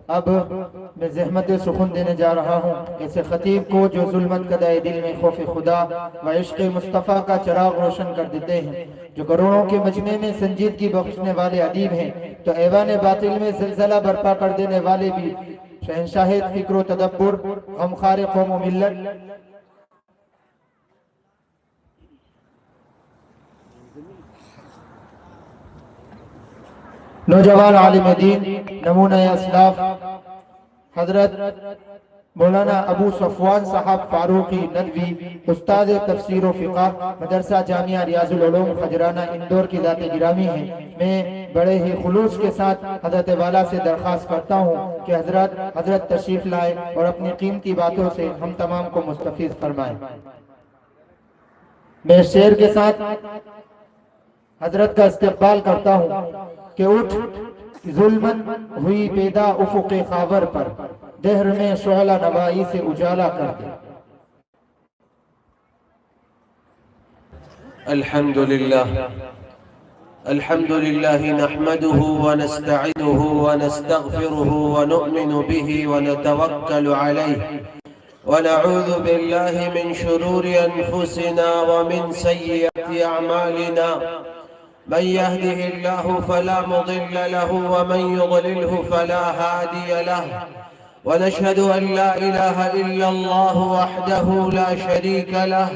اب میں زحمت سخن دینے جا رہا ہوں ایسے خطیب کو جو ظلمت کدائے دل میں خوف خدا و عشق مصطفیٰ کا چراغ روشن کر دیتے ہیں، جو کروڑوں کے مجمع میں سنجیدگی بخشنے والے ادیب ہیں، تو ایوان باطل میں زلزلہ برپا کر دینے والے بھی شہنشاہ فکر و تدبر، غمخوار قوم و ملت، نوجوان عالم دین، نمونہ اسلاف حضرت مولانا ابو صفوان صاحب فاروقی ندوی، استاد تفسیر و فقہ، مدرسہ جامعہ ریاض العلوم خجرانہ اندور کی ذات گرامی ہیں۔ میں بڑے ہی خلوص کے ساتھ حضرت والا سے درخواست کرتا ہوں کہ حضرت تشریف لائے اور اپنی قیمتی باتوں سے ہم تمام کو مستفیض فرمائیں۔ میں شعر کے ساتھ حضرت کا استقبال کرتا ہوں کہ اٹھ ظلمت ہوئی پیدا افق خاور پر، دہر میں شعلہ نوائی سے اجالا کر دے۔ الحمد لله نحمده ونستعينه ونستغفره ونؤمن به ونتوكل عليه ونعوذ بالله من شرور أنفسنا ومن سيئات أعمالنا، من يهده الله فلا مضل له ومن يضلله فلا هادي له، ونشهد أن لا إله إلا الله وحده لا شريك له،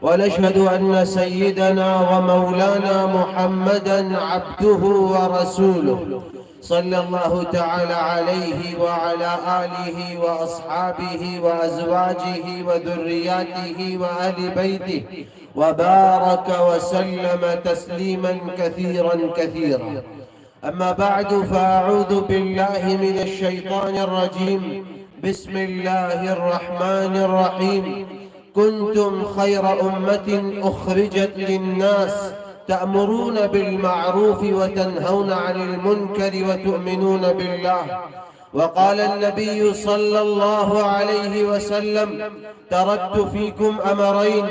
ونشهد أن سيدنا ومولانا محمدًا عبده ورسوله، صلى الله تعالى عليه وعلى آله وأصحابه وأزواجه وذرياته وأهل بيته وبارك وسلم تسليما كثيرا كثيرا. أما بعد، فأعوذ بالله من الشيطان الرجيم. بسم الله الرحمن الرحيم. كنتم خير أمة أخرجت للناس تأمرون بالمعروف وتنهون عن المنكر وتؤمنون بالله. وقال النبي صلى الله عليه وسلم: تركت فيكم أمرين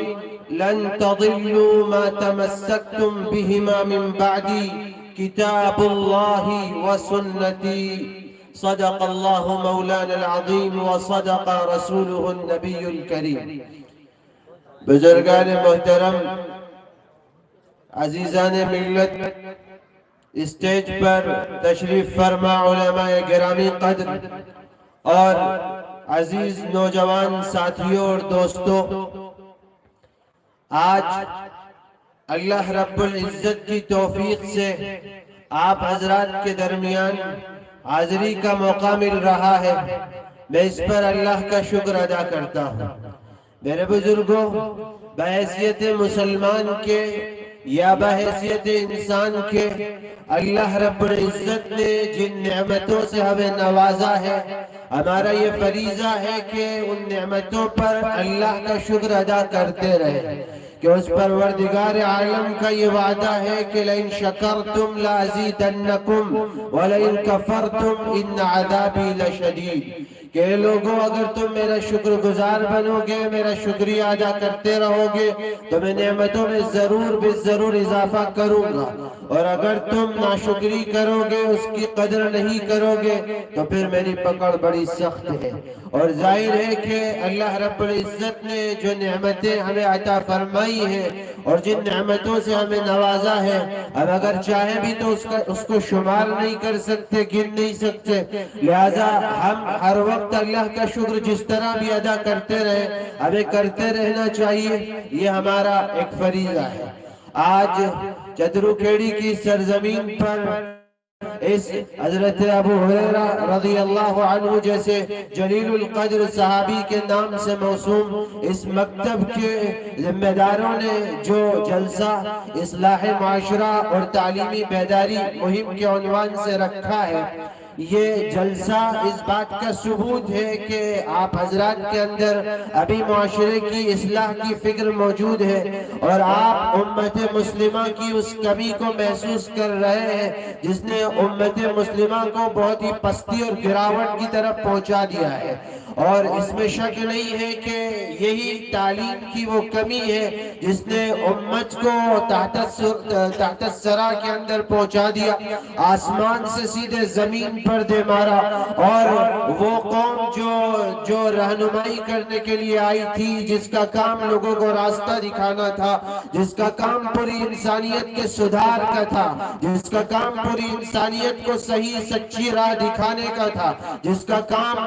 لن تضلوا ما تمسكتم بهما من بعدي، كتاب الله وسنتي. صدق الله مولانا العظيم وصدق رسوله النبي الكريم. بزرگان محترم، عزیزان ملت، اسٹیج پر تشریف فرما علماء گرامی قدر اور عزیز نوجوان ساتھیوں اور دوستوں، آج اللہ رب العزت کی توفیق سے آپ حضرات کے درمیان حاضری کا موقع مل رہا ہے۔ میں اس پر اللہ کا شکر ادا کرتا ہوں۔ میرے بزرگوں، بحیثیت مسلمان کے یا بحیثیت انسان کے، اللہ رب العزت نے جن نعمتوں سے ہمیں نوازا ہے، ہمارا یہ فریضہ ہے کہ ان نعمتوں پر اللہ کا شکر ادا کرتے رہیں، کہ اس پروردگار عالم کا یہ وعدہ ہے کہ لَإِن شَكَرْتُمْ لَأَزِيدَنَّكُمْ وَلَإِن كَفَرْتُمْ إِنَّ عَذَابِي لَشَدِيدٌ، کہ لوگوں اگر تم میرا شکر گزار بنو گے، میرا شکریہ ادا کرتے رہو گے، تو میں نعمتوں میں ضرور اضافہ کروں گا، اور اگر تم ناشکری کرو گے، اس کی قدر نہیں کرو گے، تو پھر میری پکڑ بڑی سخت ہے۔ اور ظاہر ہے کہ اللہ رب العزت نے جو نعمتیں ہمیں عطا فرمائی ہیں اور جن نعمتوں سے ہمیں نوازا ہے، ہم اگر چاہیں بھی تو اس کو شمار نہیں کر سکتے، گن نہیں سکتے، لہذا ہم ہر وقت اللہ کا شکر جس طرح بھی ادا کرتے رہے، ہمیں کرتے رہنا چاہیے، یہ ہمارا ایک فریضہ ہے۔ آج چترو کھیڑی کی سرزمین پر اس حضرت ابو ہریرہ رضی اللہ عنہ جیسے جلیل القدر صحابی کے نام سے موسوم اس مکتب کے ذمہ داروں نے جو جلسہ اصلاح معاشرہ اور تعلیمی بیداری مہم کے عنوان سے رکھا ہے، یہ جلسہ اس بات کا ثبوت ہے کہ آپ حضرات کے اندر ابھی معاشرے کی اصلاح کی فکر موجود ہے، اور آپ امت مسلمہ کی اس کمی کو محسوس کر رہے ہیں جس نے امت مسلمہ کو بہت ہی پستی اور گراوٹ کی طرف پہنچا دیا ہے۔ اور اس میں شک نہیں ہے کہ یہی تعلیم کی وہ کمی ہے جس نے امت کو تحت الثری کے اندر پہنچا دیا، آسمان سے سیدھے زمین پردے مارا، اور وہ قوم جو رہنمائی کرنے کے لیے آئی تھی، جس کا کام لوگوں کو راستہ دکھانا تھا، جس کا کام پوری انسانیت کے سدھار کا تھا، جس کا کام پوری انسانیت کو صحیح سچی راہ دکھانے کا تھا، جس کا کام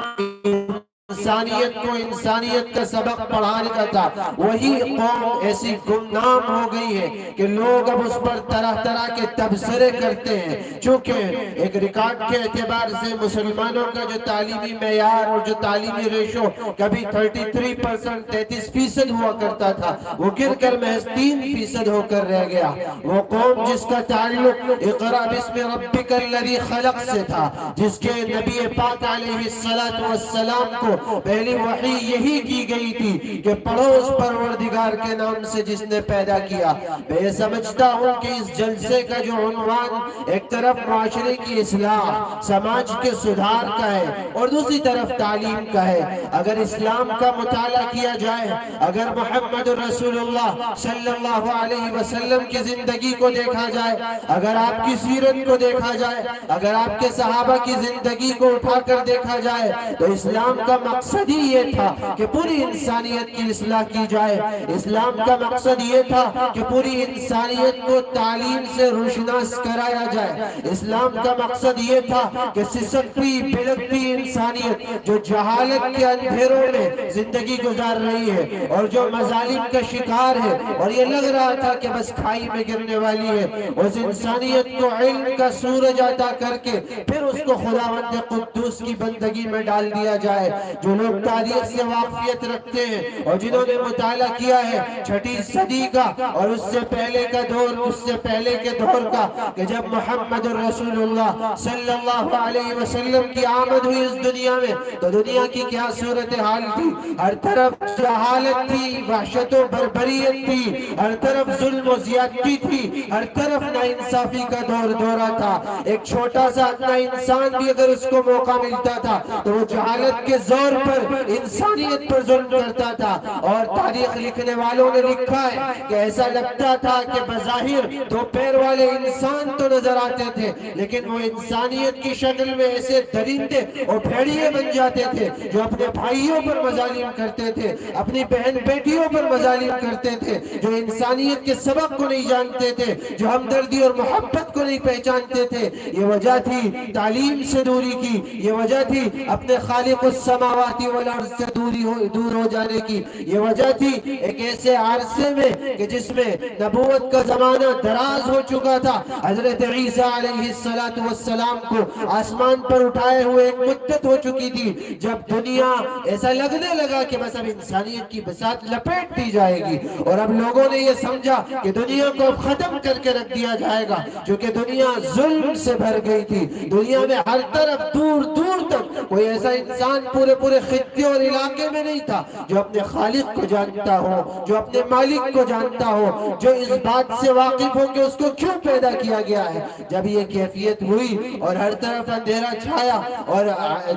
انسانیت کو انسانیت کا سبق پڑھانے کا تھا، وہی قوم ایسی گمنام ہو گئی ہے کہ لوگ اب اس پر طرح طرح کے تبصرے کرتے ہیں۔ چونکہ ایک ریکارڈ کے اعتبار سے مسلمانوں کا جو تعلیمی معیار اور جو تعلیمی ریشو کبھی 33% 33% ہوا کرتا تھا، وہ گر کر محض 3% ہو کر رہ گیا۔ وہ قوم جس کا تعلق اقرأ باسم ربک الذی خلق سے تھا، جس کے نبی پاک علیہ السلام کو پہلی وحی یہی کی گئی تھی کہ پڑھو اس پروردگار کے نام سے جس نے پیدا کیا۔ میں سمجھتا ہوں کہ اس جلسے کا جو عنوان ایک طرف معاشرے کی اصلاح، سماج کے سدھار کا ہے، اور دوسری طرف تعلیم کا ہے۔ اگر اسلام کا مطالعہ کیا جائے، اگر محمد رسول اللہ صلی اللہ علیہ وسلم کی زندگی کو دیکھا جائے، اگر آپ کی سیرت کو دیکھا جائے، اگر آپ کے صحابہ کی زندگی کو اٹھا کر دیکھا جائے، تو اسلام کا مقصد ہی یہ تھا کہ پوری انسانیت کی اصلاح کی جائے۔ اسلام کا مقصد یہ تھا کہ پوری انسانیت کو تعلیم سے روشناس کرایا جائے۔ اسلام کا مقصد یہ تھا کہ سسکتی بلکتی انسانیت جو جہالت کے اندھیروں میں زندگی گزار رہی ہے اور جو مظالم کا شکار ہے اور یہ لگ رہا تھا کہ بس کھائی میں گرنے والی ہے، اس انسانیت کو علم کا سورج عطا کر کے پھر اس کو خداوند قدوس کی بندگی میں ڈال دیا جائے۔ جو لوگ تاریخ سے واقفیت رکھتے ہیں اور جنہوں نے مطالعہ کیا ہے 6 صدی کا اور اس سے پہلے کا دور، اس سے پہلے کے دور کا، کہ جب محمد رسول اللہ صلی اللہ علیہ وسلم کی آمد ہوئی اس دنیا میں، تو دنیا کی کیا صورتحال تھی؟ ہر طرف جہالت تھی، وحشت و بربریت تھی، ہر طرف ظلم و زیادتی تھی، ہر طرف ناانصافی کا دورہ تھا۔ ایک چھوٹا سا اتنا انسان بھی اگر اس کو موقع ملتا تھا تو وہ جہالت کے زور پر انسانیت پر ظلم کرتا تھا۔ اور تاریخ لکھنے والوں نے لکھا ہے کہ ایسا لگتا تھا کہ بظاہر 2 پیر والے انسان تو نظر آتے تھے، لیکن وہ انسانیت کی شکل میں ایسے درندے اور بھیڑیے بن جاتے تھے جو اپنے بھائیوں پر مظالم کرتے تھے، اپنی بہن بیٹیوں پر مظالم کرتے تھے، جو انسانیت کے سبق کو نہیں جانتے تھے، جو ہمدردی اور محبت کو نہیں پہچانتے تھے۔ یہ وجہ تھی تعلیم سے دوری کی، یہ وجہ تھی اپنے خالق السماوات والارض سے دور ہو جانے کی، یہ وجہ تھی ایک ایسے عرصے میں کہ جس میں نبوت کا زمانہ دراز ہو چکا تھا۔ حضرت عیسیٰ علیہ السلام کو آسمان پر اٹھائے ہوئے ایک مدت ہو چکی تھی، جب دنیا ایسا لگنے لگا کہ بس اب انسانیت کی بساط لپیٹ دی جائے گی، اور اب لوگوں نے یہ سمجھا کہ دنیا کو اب ختم کر کے رکھ دیا جائے گا، چونکہ دنیا ظلم سے بھر گئی تھی۔ دنیا میں ہر طرف دور دور تک کوئی ایسا انسان پورے خطے اور علاقے میں نہیں تھا جو اپنے خالق کو جانتا ہو، جو اپنے مالک کو جانتا ہو، جو اس بات سے واقف ہو کہ اس کو کیوں پیدا کیا گیا ہے۔ جب یہ کیفیت ہوئی اور ہر طرف اندھیرا چھایا، اور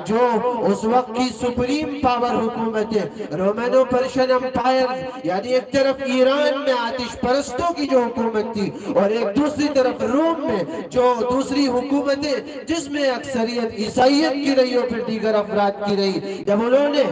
جو اس وقت کی سپریم پاور حکومتیں رومینو پرشین امپائر، یعنی ایک طرف ایران میں آتش پرستوں کی جو حکومت تھی اور ایک دوسری طرف روم میں جو دوسری حکومتیں جس میں اکثریت عیسائیت کی رہی اور پھر دیگر افراد کی رہی، جب انہوں نے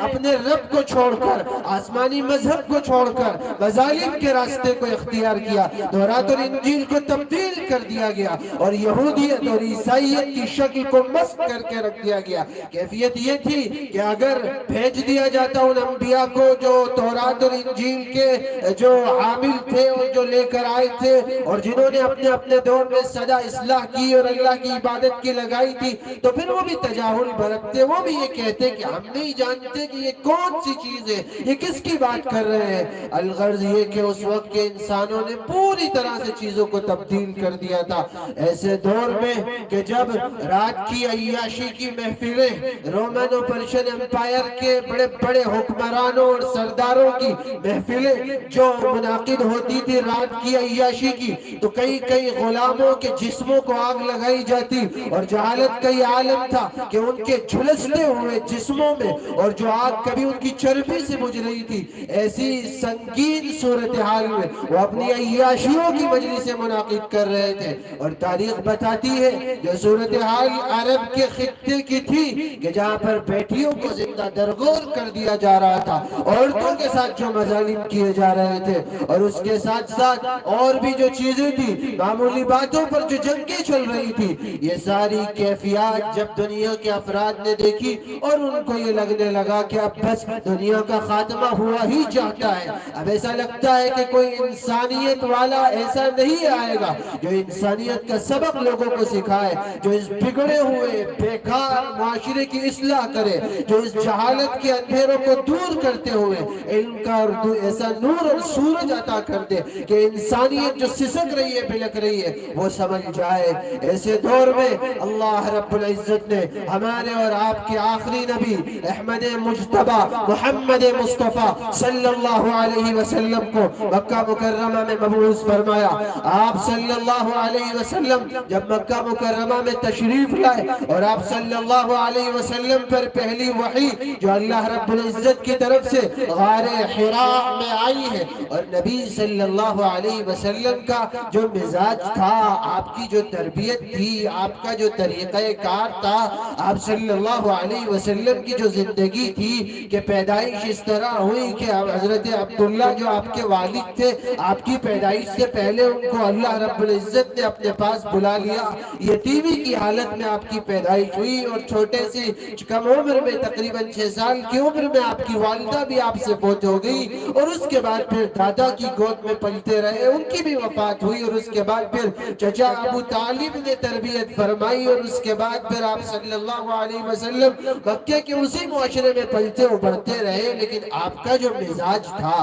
اپنے رب کو چھوڑ کر، آسمانی مذہب کو چھوڑ کر مظالم کے راستے کو اختیار کیا، تورات اور انجیل کو تبدیل کر دیا گیا اور یہودیت اور عیسائیت کی شکل کو مسخ کر کے رکھ دیا گیا۔ کیفیت یہ تھی کہ اگر بھیج دیا جاتا ان انبیاء کو جو تورات اور انجیل کے جو حامل تھے اور جو لے کر آئے تھے اور جنہوں نے اپنے دور میں سدا اصلاح کی اور اللہ کی عبادت کی لگائی تھی، تو پھر وہ بھی تجاہل برتتے، وہ بھی یہ کہتے کہ ہم نہیں جانتے کہ یہ کون سی چیز ہے، یہ کس کی بات کر رہے ہیں۔ الغرض یہ کہ اس وقت کے انسانوں نے پوری طرح سے چیزوں کو تبدیل کر دیا تھا۔ ایسے دور میں کہ جب رات کی عیاشی کی محفلیں، رومینو پرشین امپائر کے بڑے بڑے حکمرانوں اور سرداروں کی محفلیں جو منعقد ہوتی تھی رات کی عیاشی کی، تو کئی غلاموں کے جسموں کو آگ لگائی جاتی، اور جہالت کا یہ عالم تھا کہ ان کے جھلستے ہوئے جسموں میں اور جو آگ کبھی ان کی چربی سے بجھ رہی تھی، ایسی سنگین صورتحال میں وہ اپنی عیاشیوں کی مجلسیں منعقد کر رہے تھے۔ اور تاریخ بتاتی ہے جو صورتحال عرب کے خطے کی تھی کہ جہاں پر بیٹیوں کو زندہ درگور کر دیا جا رہا تھا، عورتوں کے ساتھ جو مظالم کیے جا رہے تھے، اور اس کے ساتھ ساتھ اور بھی جو چیزیں تھی، معمولی باتوں پر جو جنگیں چل رہی تھی، یہ ساری کیفیات جب دنیا کے افراد نے دیکھی اور ان کو یہ لگنے لگا کہ اب بس دنیا کا خاتمہ ہوا ہی چاہتا ہے، اب ایسا لگتا ہے کہ کوئی انسانیت والا ایسا نہیں آئے گا جو انسانیت کا سبق لوگوں کو سکھائے، جو اس بگڑے ہوئے بیکار معاشرے کی اصلاح کرے، جو اس جہالت کے اندھیروں کو دور کرتے ہوئے علم کا ایسا نور اور سورج عطا کر دے کہ انسانیت جو سسک رہی ہے، بلک رہی ہے، وہ سمجھ جائے۔ ایسے دور میں اللہ رب العزت نے ہمارے اور آپ کے آخری نبی احمد مجتبی محمد مصطفیٰ صلی اللہ علیہ وسلم کو مکہ مکرمہ میں مبعوث فرمایا۔ آپ صلی اللہ علیہ وسلم جب مکہ مکرمہ میں تشریف لائے اور آپ صلی اللہ علیہ وسلم پر پہلی وحی جو اللہ رب العزت کی طرف سے غار حراء میں آئی ہے، اور نبی صلی اللہ علیہ وسلم کا جو مزاج تھا، آپ کی جو تربیت تھی، آپ کا جو طریقہ کار تھا، آپ صلی اللہ علیہ وسلم کی جو زندگی تھی کہ پیدائش اس طرح ہوئی کہ حضرت عبداللہ جو آپ کے والد تھے، آپ کی پیدائش سے پہلے ان کو اللہ رب العزت نے اپنے پاس بلا لیا، یتیمی کی حالت میں آپ کی پیدائش ہوئی، اور چھوٹے سے کم عمر میں تقریباً 6 سال کی عمر میں آپ کی والدہ بھی آپ سے فوت ہو گئی، اور اس کے بعد پھر دادا کی گود میں پلتے رہے، ان کی بھی وفات ہوئی، اور اس کے بعد پھر چچا ابو طالب نے تربیت فرمائی، اور اس کے بعد پھر آپ صلی اللہ علیہ وسلم مکہ کے اسی معاشرے میں پلتے و بڑھتے رہے۔ لیکن آپ کا جو مزاج تھا،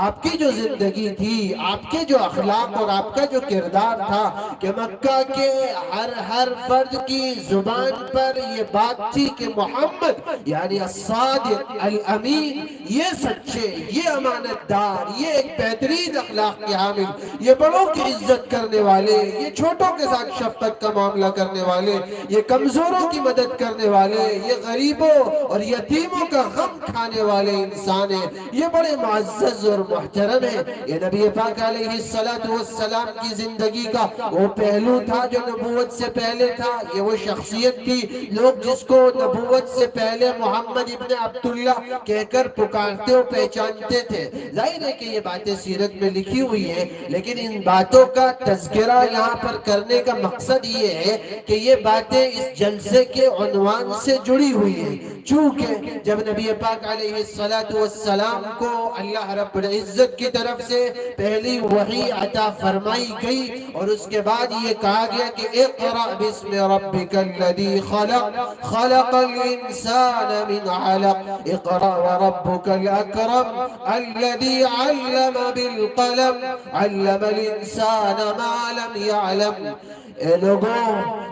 آپ کی جو زندگی تھی، آپ کے جو اخلاق اور آپ کا جو کردار تھا کہ مکہ کے ہر فرد کی زبان پر یہ بات تھی کہ محمد یعنی الصادق الامین، یہ سچے، یہ امانت دار، یہ ایک بہترین اخلاق کے حامل، یہ بڑوں کی عزت کرنے والے، یہ چھوٹوں کے ساتھ شفقت کا معاملہ کرنے والے، یہ کمزوروں کی مدد کرنے والے، یہ غریبوں اور یتیموں کا غم کھانے والے انسان ہیں، یہ بڑے معزز اور محترم ہیں۔ یہ نبی پاک علیہ السلام کی زندگی کا وہ پہلو تھا جو نبوت سے پہلے تھا، یہ وہ شخصیت تھی لوگ جس کو نبوت سے پہلے محمد ابن عبداللہ کہہ کر پکارتے اور پہچانتے تھے۔ ظاہر ہے کہ یہ باتیں سیرت میں لکھی ہوئی ہیں، لیکن ان باتوں کا تذکرہ یہاں پر کرنے کا مقصد یہ ہے کہ یہ باتیں اس جلسے کے عنوان سے جڑی ہوئی ہیں، چونکہ جب نبی پاک علیہ السلام کو اللہ رب العزت کی طرف سے پہلی وحی عطا فرمائی گئی، اور اس کے بعد یہ کہا گیا کہ اقرأ بسم ربک الذی خلق خلق الانسان من علق اقرأ وربک الاکرم الذی علم بالقلم علم الانسان ما لم يعلم۔ اے لوگوں،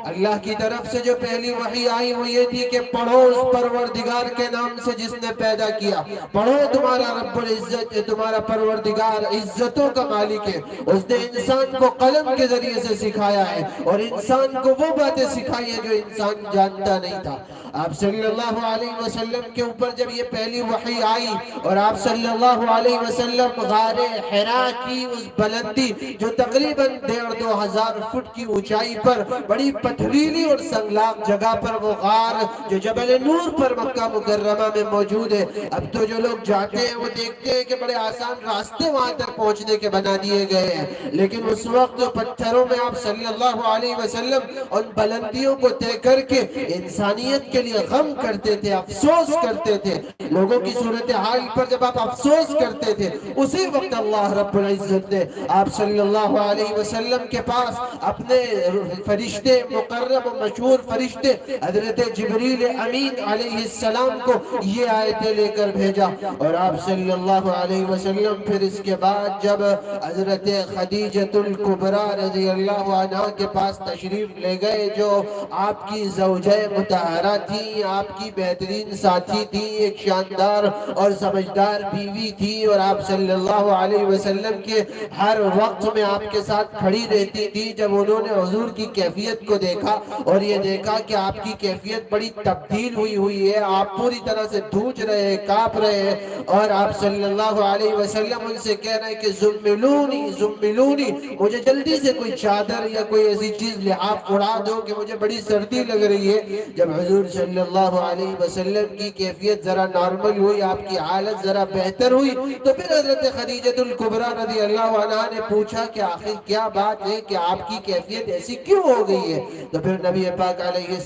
اللہ کی طرف سے جو پہلی وحی آئی وہ یہ تھی کہ پڑھو اس پروردگار کے نام سے جس نے پیدا کیا، پڑھو تمہارا رب العزت، تمہارا پروردگار عزتوں کا مالک ہے، اس نے انسان کو قلم کے ذریعے سے سکھایا ہے، اور انسان کو وہ باتیں سکھائی ہیں جو انسان جانتا نہیں تھا۔ آپ صلی اللہ علیہ وسلم کے اوپر جب یہ پہلی وحی آئی اور آپ صلی اللہ علیہ وسلم غار حراء کی اس بلندی جو تقریباً 1500 فٹ کی اونچائی پر بڑی پتھریلی اور سنگلاق جگہ پر وہ غار جو جبل نور پر مکہ مکرمہ میں موجود ہے، اب تو جو لوگ جاتے ہیں وہ دیکھتے ہیں کہ بڑے آسان راستے وہاں تک پہنچنے کے بنا دیے گئے ہیں، لیکن اس وقت پتھروں میں آپ صلی اللہ علیہ وسلم ان بلندیوں کو طے کر کے انسانیت کے لیے غم کرتے تھے، افسوس کرتے تھے، لوگوں کی صورتحال پر جب آپ افسوس کرتے تھے، اسی وقت اللہ رب العزت نے آپ صلی اللہ علیہ وسلم کے پاس اپنے فرشتے مقرب و مشہور فرشتے حضرت جبریل امین علیہ السلام کو یہ آیتیں لے کر بھیجا، اور آپ صلی اللہ علیہ وسلم پھر اس کے بعد جب حضرت خدیجۃ الکبریٰ رضی اللہ عنہ کے پاس تشریف لے گئے جو آپ کی زوجہ مطہرہ تھی، آپ کی بہترین ساتھی تھی، ایک شاندار اور سمجھدار بیوی تھی، اور آپ صلی اللہ علیہ وسلم کے ہر وقت میں آپ کے ساتھ کھڑی رہتی تھی۔ جب انہوں نے حضور کی کیفیت کو دیکھا اور یہ دیکھا کہ آپ کی کیفیت بڑی تبدیل ہوئی ہے، آپ پوری طرح سے دھوج رہے ہیں، کانپ رہے ہیں، اور آپ صلی اللہ علیہ وسلم ان سے کہہ رہے ہیں کہ زملونی زملونی، مجھے جلدی سے کوئی چادر یا کوئی ایسی چیز لحاف اڑا دو کہ مجھے بڑی سردی لگ رہی ہے۔ جب حضور صلی اللہ علیہ وسلم کی کیفیت ذرا نارمل ہوئی، آپ کی حالت ذرا بہتر ہوئی، تو پھر حضرت خدیجہ الکبریٰ رضی اللہ عنہ نے پوچھا کہ آخر کیا بات ہے کہ آپ کی کیفیت ایسی کیوں ہو گئی ہے؟ تو پھر نبی پاک علیہ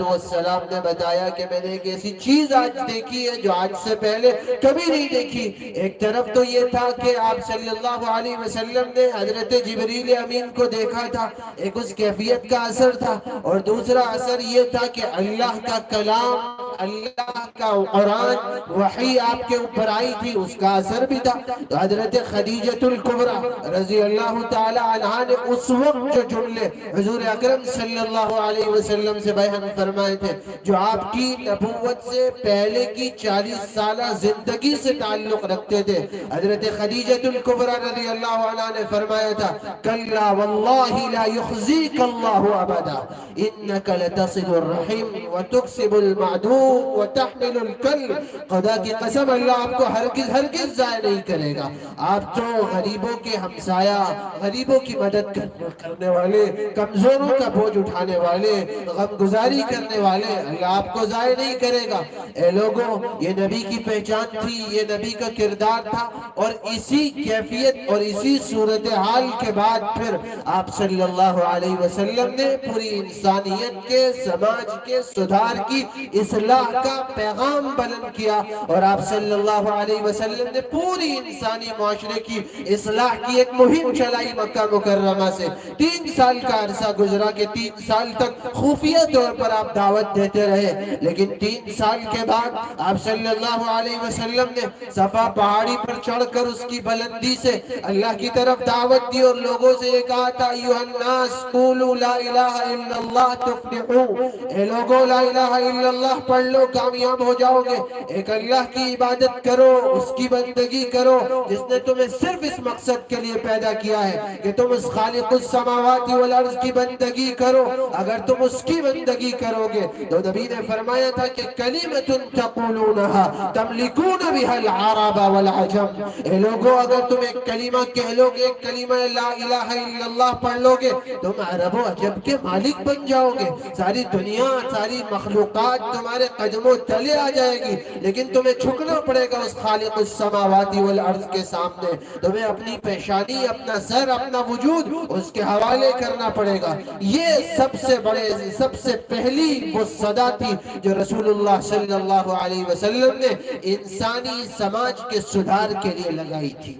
السلام نے بتایا کہ میں نے ایک ایسی چیز آج دیکھی ہے جو آج سے پہلے کبھی نہیں دیکھی۔ ایک طرف تو یہ تھا کہ آپ صلی اللہ علیہ وسلم نے حضرت جبریل امین کو دیکھا تھا، ایک اس کیفیت کا اثر تھا، اور دوسرا اثر یہ تھا کہ اللہ کا کلام، اللہ کا قرآن، وحی آپ کے اوپر آئی تھی، اس کا اثر بھی تھا۔ تو حضرت خدیجہ الکبریٰ رضی اللہ تعالی عنہا نے اس وقت جو جملے حضور اکرم صلی اللہ علیہ وسلم سے بیان فرمائے تھے، جو آپ کی نبوت سے پہلے کی 40 سالہ زندگی سے تعلق رکھتے تھے، حضرت خدیجہ الکبریٰ رضی اللہ عنہ نے فرمایا تھا کلا واللہ لا یخزیک اللہ ابدا انک لتصل الرحم وتکسب المعدوم وتحمل الکل، خدا کی قسم اللہ آپ کو ہرگز ضائع نہیں کرے گا، آپ تو غریبوں کے ہمسایہ، غریبوں کی مدد کرنے والے، کمزوروں کا بوجھ اٹھانے والے، غمگزاری کرنے والے، اللہ آپ کو ضائع نہیں کرے گا۔ اے لوگوں، یہ نبی کی پہچان تھی، یہ نبی کا کردار تھا، اور اسی کیفیت اور اسی صورتحال کے بعد پھر آپ صلی اللہ علیہ وسلم نے پوری انسانیت کے، سماج کے سدھار کی، اصلاح کا پیغام بلند کیا، اور آپ صلی اللہ علیہ وسلم نے پوری انسانی معاشرے کی اصلاح کی ایک مہم چلائی مکہ مکرمہ سے۔ 3 سال کا عرصہ گزرا کہ 3 سال تک خفیہ طور پر آپ دعوت دیتے رہے، لیکن 3 سال کے بعد آپ صلی اللہ علیہ وسلم نے صفا پہاڑی پر چڑھ کر اس کی بلندی سے اللہ کی طرف دعوت دی، اور لوگوں سے یہ کہا تھا ایھا الناس قولوا لا الہ الا اللہ تفلحوا، اے لوگوں لا الہ الا اللہ پڑھ لو کامیاب ہو جاؤ گے، ایک اللہ کی عبادت کرو، اس کی بندگی کرو جس نے تمہیں صرف اس مقصد کے لیے پیدا کیا ہے کہ تم اس خالق السماوات والارض کی بندگی کرو۔ اگر تم اس کی بندگی کرو گے تو نبی نے فرمایا تھا کہ کلمۃ تقولونها تملکون بها العرب والعجم، اے لوگوں اگر تم ایک کلمہ کہہ لو گے، ایک کلمہ لا الہ الا اللہ پڑھ لو گے، تم عرب و عجم کے مالک بن جاؤ گے، ساری دنیا، ساری مخلوقات تمہارے قدموں تلے آ جائے گی، لیکن تمہیں جھکنا پڑے گا اس خالق السماوات والارض کے سامنے، تمہیں اپنی پیشانی، اپنا سر، اپنا وجود اس کے حوالے کرنا پڑے گا۔ یہ سب سے پہلی وہ صدا تھی جو رسول اللہ صلی اللہ علیہ وسلم نے انسانی سماج کے سدھار کے لیے لگائی تھی۔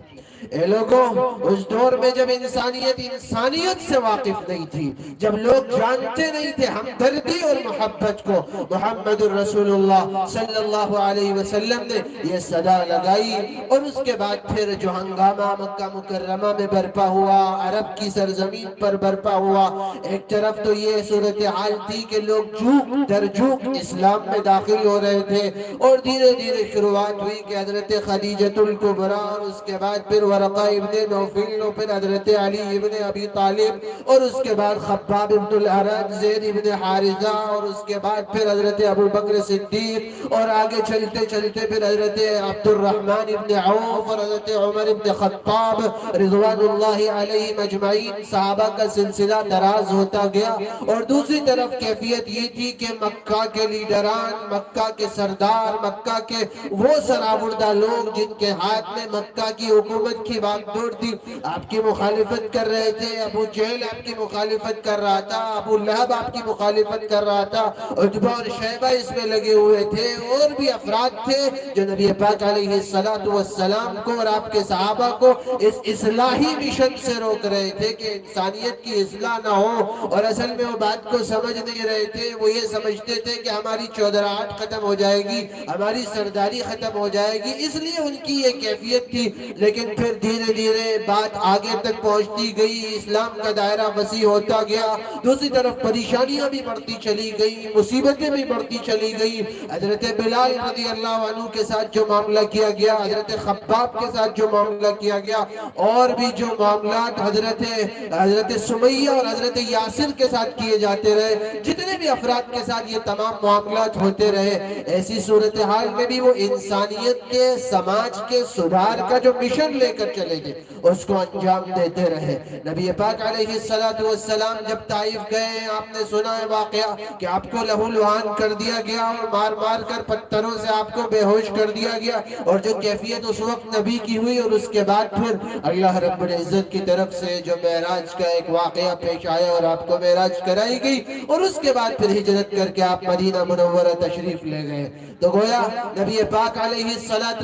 اے لوگوں، اس دور میں جب انسانیت سے واقف نہیں تھی، جب لوگ جانتے نہیں تھے ہمدردی اور محبت کو، محمد الرسول اللہ صلی اللہ علیہ وسلم نے یہ صدا لگائی، اور اس کے بعد پھر جو ہنگامہ مکہ مکرمہ میں برپا ہوا، عرب کی سرزمین پر برپا ہوا، ایک طرف تو یہ صورتحال تھی کہ لوگ جھوک در جھوک اسلام میں داخل ہو رہے تھے، اور دھیرے دھیرے شروعات ہوئی کہ حضرت خدیجہ الکبریٰ، اور اس کے بعد پھر ورقہ ابن نوفل، اور پھر حضرت علی ابن ابی طالب، اور اس کے بعد خباب ابن الارد، زید ابن حارثہ، اور اس کے بعد پھر حضرت ابو بکر صدیق، اور آگے چلتے چلتے پھر حضرت عبد الرحمن ابن عوف، اور حضرت عمر ابن خطاب رضوان اللہ علیہ مجمعین، صحابہ کا سلسلہ دراز ہوتا گیا۔ اور دوسری طرف کیفیت یہ تھی کہ مکہ کے لیڈران، مکہ کے سردار، مکہ کے وہ سرآوردہ لوگ جن کے ہاتھ میں مکہ کی حکومت کی بات دور تھی، آپ کی مخالفت کر رہے تھے۔ ابو جہل آپ کی مخالفت کر رہا تھا، ابو لہب آپ کی مخالفت کر رہا تھا، عتبہ اور شیبہ اس میں لگے ہوئے تھے، اور بھی افراد تھے جو نبی پاک علیہ السلام کو اور آپ کے صحابہ کو اس اصلاحی مشن سے روک رہے تھے کہ انسانیت کی اصلاح نہ ہو، اور اصل میں وہ بات کو سمجھ نہیں رہے تھے۔ وہ یہ سمجھتے تھے کہ ہماری چودراہٹ ختم ہو جائے گی، ہماری سرداری ختم ہو جائے گی، اس لیے ان کی یہ کیفیت تھی۔ لیکن پھر دھیرے دھیرے بات آگے تک پہنچتی گئی، اسلام کا دائرہ وسیع ہوتا گیا، دوسری طرف پریشانیاں بھی بڑھتی چلی گئی، مصیبتیں بھی بڑھتی چلی گئی۔ حضرت بلال رضی اللہ عنہ کے ساتھ جو معاملہ کیا گیا، حضرت خباب کے ساتھ جو معاملہ کیا گیا، اور بھی جو معاملات حضرت سمیہ اور حضرت یاسر کے ساتھ کیے جاتے رہے، جتنے بھی افراد کے ساتھ یہ تمام معاملات ہوتے رہے، ایسی صورتحال میں بھی وہ انسانیت کے، سماج کے سدھار کا جو مشن لے کر چلے گئے اس کو انجام دیتے رہے۔ نبی پاک علیہ السلام جب طائف گئے، آپ نے سنا ہے واقعہ کہ آپ کو لہو لہان کر دیا گیا اور مار مار کر پتھروں سے آپ کو بے ہوش کر دیا گیا، اور جو کیفیت اس وقت نبی کی ہوئی، اور اس کے بعد پھر اللہ رب العزت کی طرف سے جو معراج کا ایک واقعہ پیش آیا اور آپ کو معراج کرائی گئی، اور اس کے بعد پھر ہجرت کر کے آپ مدینہ منورہ تشریف لے گئے۔ تو گویا نبی پاک علیہ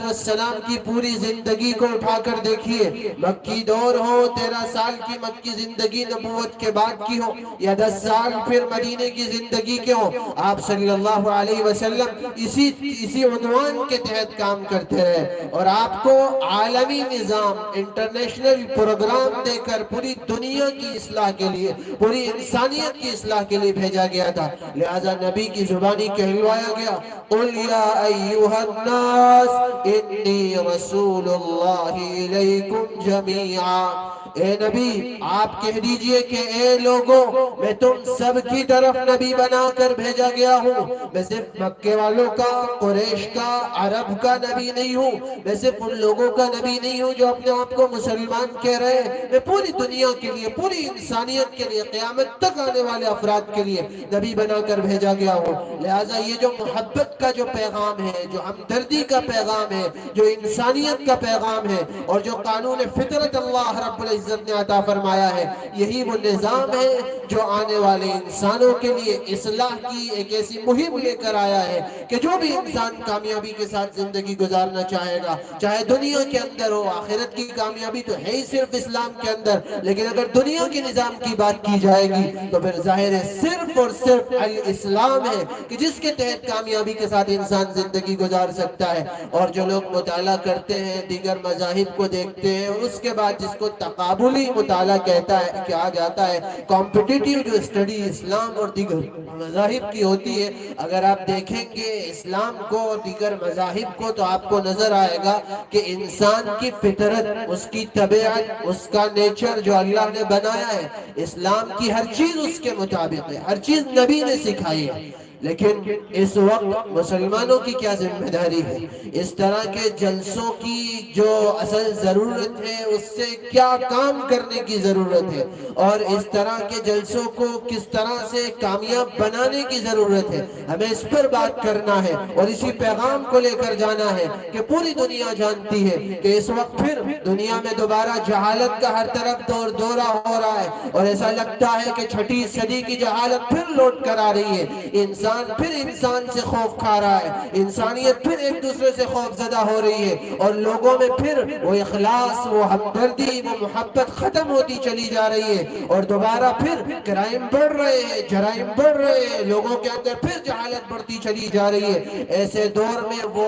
السلام کی پوری زندگی کو اٹھا کر دیکھیے، مکی دور ہو، 13 سال کی مکی زندگی نبوت کے بعد کی ہو، یا 10 سال پھر مدینے کی زندگی کے ہو، آپ صلی اللہ علیہ وسلم اسی عنوان کے تحت کام کرتے رہے، اور آپ کو عالمی نظام، انٹرنیشنل پروگرام دے کر پوری دنیا کی اصلاح کے لیے، پوری انسانیت کی اصلاح کے لیے بھیجا گیا تھا۔ لہذا نبی کی زبانی کہلوایا گیا، قُلْ يَا أَيُّهَا النَّاسِ إِنِّي رَسُولُ اللَّهِ إِلَيْكُمْ جَمِيعًا۔ اے نبی آپ کہہ دیجئے کہ اے لوگوں، میں تم سب کی طرف نبی بنا کر بھیجا گیا ہوں، میں صرف مکے والوں کا، قریش کا، عرب کا نبی نہیں ہوں، میں صرف ان لوگوں کا نبی نہیں ہوں جو اپنے آپ کو مسلمان کہہ رہے ہیں، میں پوری دنیا کے لیے، پوری انسانیت کے لیے، قیامت تک آنے والے افراد کے لیے نبی بنا کر بھیجا گیا ہوں۔ لہٰذا یہ جو محبت کا جو پیغام ہے، جو ہمدردی کا پیغام ہے، جو انسانیت کا پیغام ہے، اور جو قانون فطرت اللہ رب العزت نے عطا فرمایا ہے، یہی وہ نظام ہے جو آنے والے انسانوں کے لیے اصلاح کی ایک ایسی مہم لے کر آیا ہے کہ جو بھی انسان کامیابی کے ساتھ زندگی گزارنا چاہے گا، چاہے دنیا کے اندر ہو، آخرت کی کامیابی تو ہے ہی صرف اسلام کے اندر، لیکن اگر دنیا کے نظام کی بات کی جائے گی تو پھر ظاہر ہے صرف اور صرف الاسلام ہے کہ جس کے تحت کامیابی کے ساتھ انسان زندگی گزار سکتا ہے۔ اور جو لوگ مطالعہ کرتے ہیں، دیگر مذاہب کو دیکھتے ہیں، اور اس کے بعد جس کو تقابلی مطالعہ کہا جاتا ہے، کمپٹیٹیو جو اسٹڈی اسلام اور دیگر مذاہب کی ہوتی ہے، اگر آپ دیکھیں گے اسلام کو اور دیگر مذاہب کو تو آپ کو نظر آئے گا کہ انسان کی فطرت، اس کی طبیعت، اس کا نیچر جو اللہ نے بنایا ہے، اسلام کی ہر چیز اس کے مطابق ہے، ہر چیز نبی نے سکھائی ہے۔ لیکن اس وقت مسلمانوں کی کیا ذمہ داری ہے؟ اس طرح کے جلسوں کی جو اصل ضرورت ہے اس سے کیا کام کرنے کی ضرورت ہے، اور اس طرح کے جلسوں کو کس طرح سے کامیاب بنانے کی ضرورت ہے، ہمیں اس پر بات کرنا ہے اور اسی پیغام کو لے کر جانا ہے کہ پوری دنیا جانتی ہے کہ اس وقت پھر دنیا میں دوبارہ جہالت کا ہر طرف دورہ ہو رہا ہے، اور ایسا لگتا ہے کہ 6 صدی کی جہالت پھر لوٹ کر آ رہی ہے، انسان پھر انسان سے خوف کھا رہا ہے، انسانیت پھر ایک دوسرے سے خوف زدہ ہو رہی ہے، اور لوگوں میں پھر وہ اخلاص، وہ ہمدردی، وہ محبت ختم ہوتی چلی جا رہی ہے، اور دوبارہ پھر کرائم بڑھ رہے ہیں، جرائم بڑھ رہے ہیں، لوگوں کے اندر پھر جہالت بڑھتی چلی جا رہی ہے۔ ایسے دور میں وہ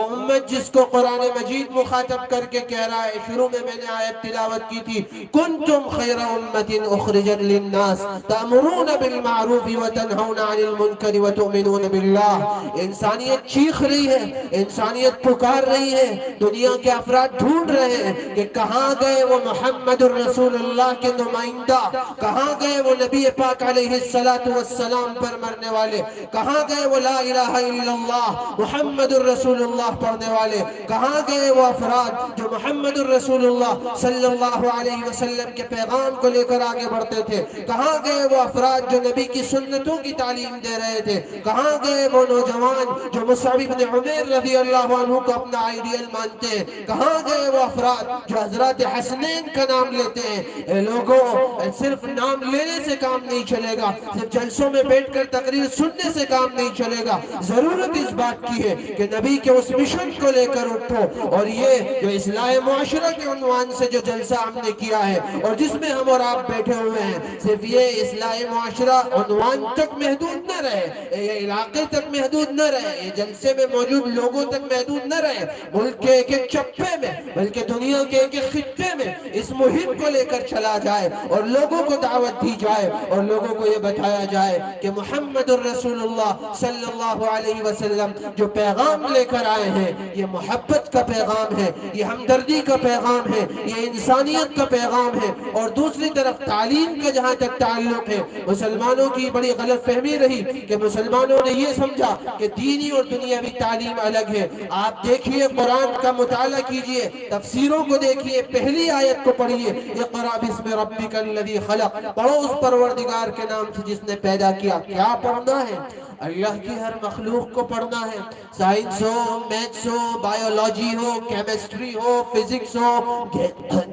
امت جس کو قرآن مجید مخاطب کر کے کہہ رہا ہے، شروع میں نے آیت تلاوت کی تھی، کنتم خیر امت اخرجت للناس تأمرون بالمعروف وتنہون عن المنکر وتؤمنون باللہ۔ انسانیت چیخ رہی ہے، انسانیت پکار رہی ہے، دنیا کے افراد ڈھونڈ رہے ہیں کہ کہاں گئے وہ محمد الرسول اللہ کے نمائندہ، کہاں گئے وہ نبی پاک علیہ السلام پر مرنے والے، کہاں گئے وہ لا الہ الا اللہ محمد الرسول اللہ پڑھنے والے، کہاں گئے وہ افراد جو محمد الرسول اللہ صلی اللہ علیہ وسلم کے پیغام کو لے کر آگے بڑھتے تھے، کہاں گئے وہ افراد جو نبی کی سنتوں کی تعلیم دے رہے تھے، کہاں گئے وہ نوجوان جو مصعب بن عمیر رضی اللہ عنہ کو اپنا آئیڈیل مانتے ہیں، کہاں گئے وہ افراد جو حضرات حسنین کا نام لیتے ہیں۔ اے لوگوں، صرف نام لینے سے کام نہیں چلے گا، صرف جلسوں میں بیٹھ کر تقریر سننے سے کام نہیں چلے گا، ضرورت اس بات کی ہے کہ نبی کے اس مشن کو لے کر اٹھو، اور یہ جو اصلاح معاشرہ کے عنوان سے جو جلسہ ہم نے کیا ہے اور جس میں ہم اور آپ بیٹھے ہوئے ہیں، صرف یہ اصلاح معاشرہ عنوان تک محدود نہیں نہ رہے، یہ علاقے تک محدود نہ رہے، یہ جلسے میں موجود لوگوں تک محدود نہ رہے، ملک کے ایک ایک چپے میں بلکہ دنیا کے ایک ایک خطے میں اس مہم کو لے کر چلا جائے اور لوگوں کو دعوت دی جائے اور لوگوں کو یہ بتایا جائے کہ محمد الرسول اللہ صلی اللہ علیہ وسلم جو پیغام لے کر آئے ہیں یہ محبت کا پیغام ہے، یہ ہمدردی کا پیغام ہے، یہ انسانیت کا پیغام ہے۔ اور دوسری طرف تعلیم کا جہاں تک تعلق ہے، مسلمانوں کی بڑی غلط فہمی رہی کہ مسلمانوں نے یہ سمجھا کہ دینی اور دنیاوی تعلیم الگ ہے۔ آپ دیکھیے قرآن کا مطالعہ کیجئے، تفسیروں کو دیکھیے، پہلی آیت کو پڑھیے، اقرأ بسم ربک الذی خلق، پڑھو اس پروردگار کے نام سے جس نے پیدا کیا۔ کیا پڑھنا ہے؟ اللہ کی ہر مخلوق کو پڑھنا ہے، سائنس ہو، میتھس ہو، بایولوجی ہو، کیمسٹری ہو، فزکس ہو،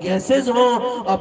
گیسز ہو،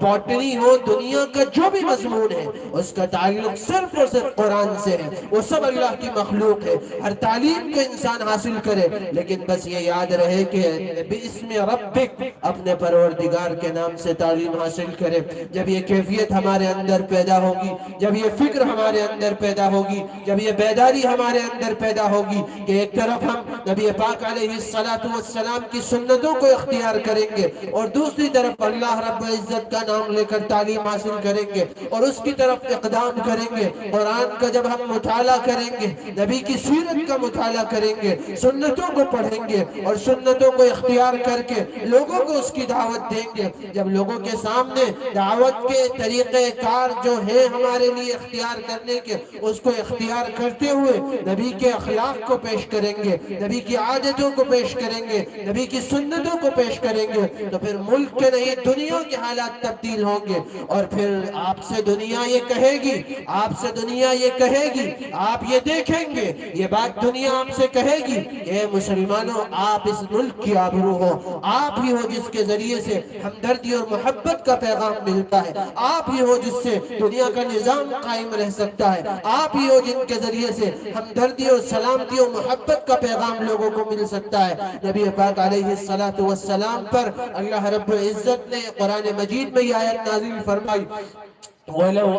باٹنی ہو، دنیا کا جو بھی مضمون ہے اس کا تعلق صرف اور صرف قرآن سے ہے، وہ سب اللہ کی مخلوق ہے۔ ہر تعلیم کو انسان حاصل کرے لیکن بس یہ یاد رہے کہ بِاسْمِ رَبِّک، اپنے پروردگار کے نام سے تعلیم حاصل کرے۔ جب یہ کیفیت ہمارے اندر پیدا ہوگی، جب یہ فکر ہمارے اندر پیدا ہوگی، جب یہ بیداری ہمارے اندر پیدا ہوگی کہ ایک طرف ہم نبی پاک علیہ السلام کی سنتوں کو اختیار کریں گے اور دوسری طرف اللہ رب العزت کا نام لے کر تعلیم حاصل کریں گے اور اس کی طرف اقدام کریں گے، قرآن کا جب ہم مطالعہ کریں گے، نبی کی سیرت کا مطالعہ کریں گے، سنتوں کو پڑھیں گے اور سنتوں کو اختیار کر کے لوگوں کو اس کی دعوت دیں گے، جب لوگوں کے سامنے دعوت کے طریقہ کار جو ہے ہمارے لیے اختیار کرنے کے، اس کو اختیار کرتے ہوئے نبی کے اخلاق کو پیش کریں گے، نبی کی عادتوں کو پیش کریں گے، نبی کی سنتوں کو پیش کریں گے، تو پھر ملک کے نہیں دنیا کے حالات تبدیل ہوں گے اور پھر آپ سے دنیا یہ کہے گی، آپ سے دنیا یہ کہے گی، آپ یہ دیکھیں گے، یہ بات دنیا آپ سے کہے گی کہ اے مسلمانوں آپ اس ملک کی آبرو ہو، آپ ہی ہو جس کے ذریعے سے ہمدردی اور محبت کا پیغام ملتا ہے، آپ ہی ہو جس سے دنیا کا نظام قائم رہ سکتا ہے، آپ ہی ہو جن کے ذریعے سے ہمدردی اور سلامتی اور محبت کا پیغام لوگوں کو مل سکتا ہے۔ نبی پاک علیہ السلام پر اللہ رب العزت نے قرآن مجید میں یہ آیت نازل فرمائی، وَلَوْ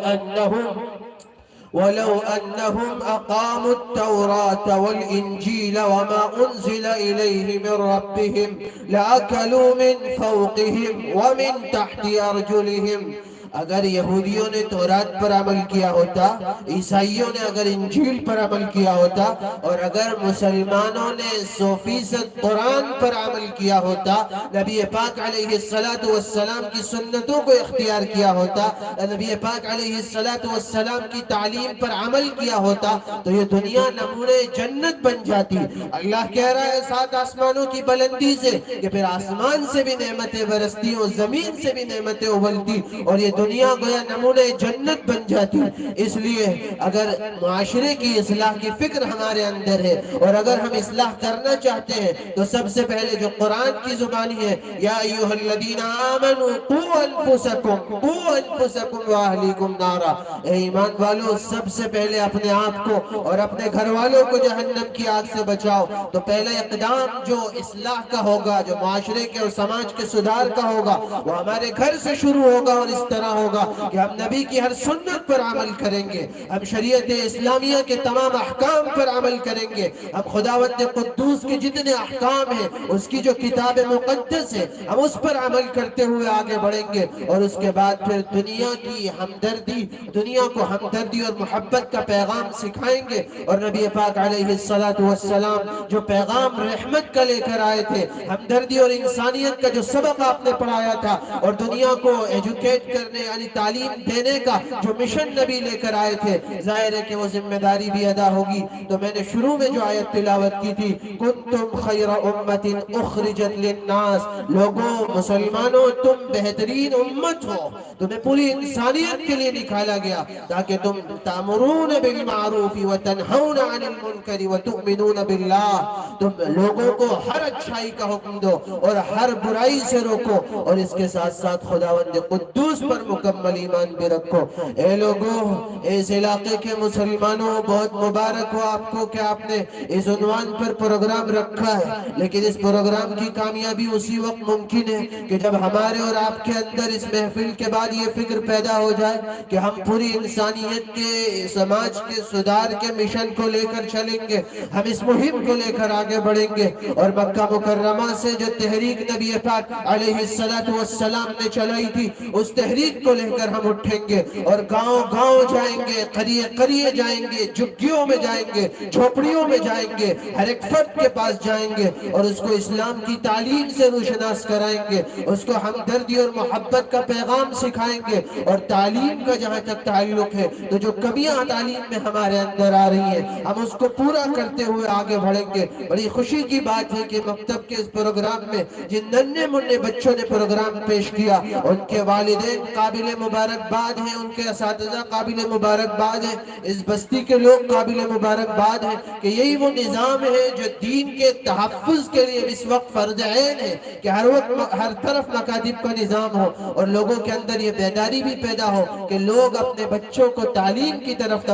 أَنَّهُمْ أَقَامُوا التَّوْرَاةَ وَالْإِنْجِيلَ وَمَا أُنزِلَ إِلَيْهِمْ مِنْ رَبِّهِمْ لَأَكَلُوا مِنْ فَوْقِهِمْ وَمِنْ تَحْتِ أَرْجُلِهِمْ۔ اگر یہودیوں نے تورات پر عمل کیا ہوتا، عیسائیوں نے اگر انجیل پر عمل کیا ہوتا اور اگر مسلمانوں نے 100% قرآن پر عمل کیا ہوتا، نبی پاک علیہ السلام کی سنتوں کو اختیار کیا ہوتا، نبی پاک علیہ السلام کی تعلیم پر عمل کیا ہوتا تو یہ دنیا نمونہ جنت بن جاتی۔ اللہ کہہ رہا ہے 7 آسمانوں کی بلندی سے کہ پھر آسمان سے بھی نعمتیں برستی اور زمین سے بھی نعمتیں ابلتی اور یہ دنیا گویا نمونہ جنت بن جاتی۔ اس لیے اگر معاشرے کی اصلاح کی فکر ہمارے اندر ہے اور اگر ہم اصلاح کرنا چاہتے ہیں تو سب سے پہلے جو قرآن کی زبانی ہے، یا ایھا الذین آمنوا قوا انفسکم واہلیکم نارا، اے ایمان والو سب سے پہلے اپنے آپ کو اور اپنے گھر والوں کو جہنم کی آگ سے بچاؤ۔ تو پہلا اقدام جو اصلاح کا ہوگا، جو معاشرے کے اور سماج کے سدھار کا ہوگا، وہ ہمارے گھر سے شروع ہوگا اور اس طرح ہوگا کہ ہم نبی کی ہر سنت پر عمل کریں گے، ہم شریعت اسلامیہ کے تمام احکام پر عمل کریں گے، ہم خداوند قدوس کے جتنے احکام ہیں، اس کی جو کتاب مقدس ہے، ہم اس پر عمل کرتے ہوئے آگے بڑھیں گے اور اس کے بعد پھر دنیا کی ہمدردی، دنیا کو ہمدردی اور محبت کا پیغام سکھائیں گے۔ اور نبی پاک علیہ السلام جو پیغام رحمت کا لے کر آئے تھے، ہمدردی اور انسانیت کا جو سبق آپ نے پڑھایا تھا اور دنیا کو ایجوکیٹ کرنے یعنی تعلیم دینے کا جو مشن نبی لے کر آئے تھے، ظاہر ہے کہ وہ ذمہ داری بھی ادا ہوگی۔ تو میں نے شروع میں جو آیت تلاوت کی تھی، کنتم خیر امت اخرجت للناس، لوگوں مسلمانوں تم بہترین امت ہو، تمہیں پوری انسانیت کے لیے نکالا گیا تاکہ تم تأمرون بالمعروف وتنہون عن المنکر وتؤمنون باللہ، تم لوگوں کو ہر اچھائی کا حکم دو اور ہر برائی سے روکو اور اس کے ساتھ ساتھ خداوند قدوس پر مکمل ایمان بھی رکھو۔ اے لوگوں، اس علاقے کے مسلمانوں، بہت مبارک ہو آپ کو کہ آپ نے اس عنوان پر پروگرام رکھا ہے، لیکن اس پروگرام کی کامیابی اسی وقت ممکن ہے کہ جب ہمارے اور آپ کے اندر اس محفل کے بعد یہ فکر پیدا ہو جائے کہ ہم پوری انسانیت کے، سماج کے سدھار کے مشن کو لے کر چلیں گے، ہم اس مہم کو لے کر آگے بڑھیں گے، اور مکہ مکرمہ سے جو تحریک نبی پاک علیہ السلام نے چلائی تھی، اس تحریک کو لے کر ہم اٹھیں گے اور گاؤں گاؤں جائیں گے، قریے قریے جائیں گے، جھگیوں میں جائیں گے، جھوپڑیوں میں جائیں گے، ہر ایک فرد کے پاس جائیں گے اور اس کو اسلام کی تعلیم سے روشناس کرائیں گے، اس کو ہمدردی اور محبت کا پیغام سکھائیں گے، اور تعلیم کا جہاں تک تعلق ہے تو جو کمیاں تعلیم میں ہمارے اندر آ رہی ہیں ہم اس کو پورا کرتے ہوئے آگے بڑھیں گے۔ بڑی خوشی کی بات ہے کہ مکتب کے اس پروگرام میں جن ننھے منھے بچوں نے پروگرام پیش کیا، ان کے والدین قابل مبارکباد ہیں، ان کے اساتذہ قابل مبارکباد ہیں، اس بستی کے لوگ قابل مبارکباد ہیں کہ یہی وہ نظام ہے جو دین کے تحفظ کے لیے اس وقت فرض عین ہے کہ ہر وقت ہر طرف مکاتب کا نظام ہو اور لوگوں کے اندر یہ بیداری بھی پیدا ہو کہ لوگ اپنے بچوں کو تعلیم کی طرف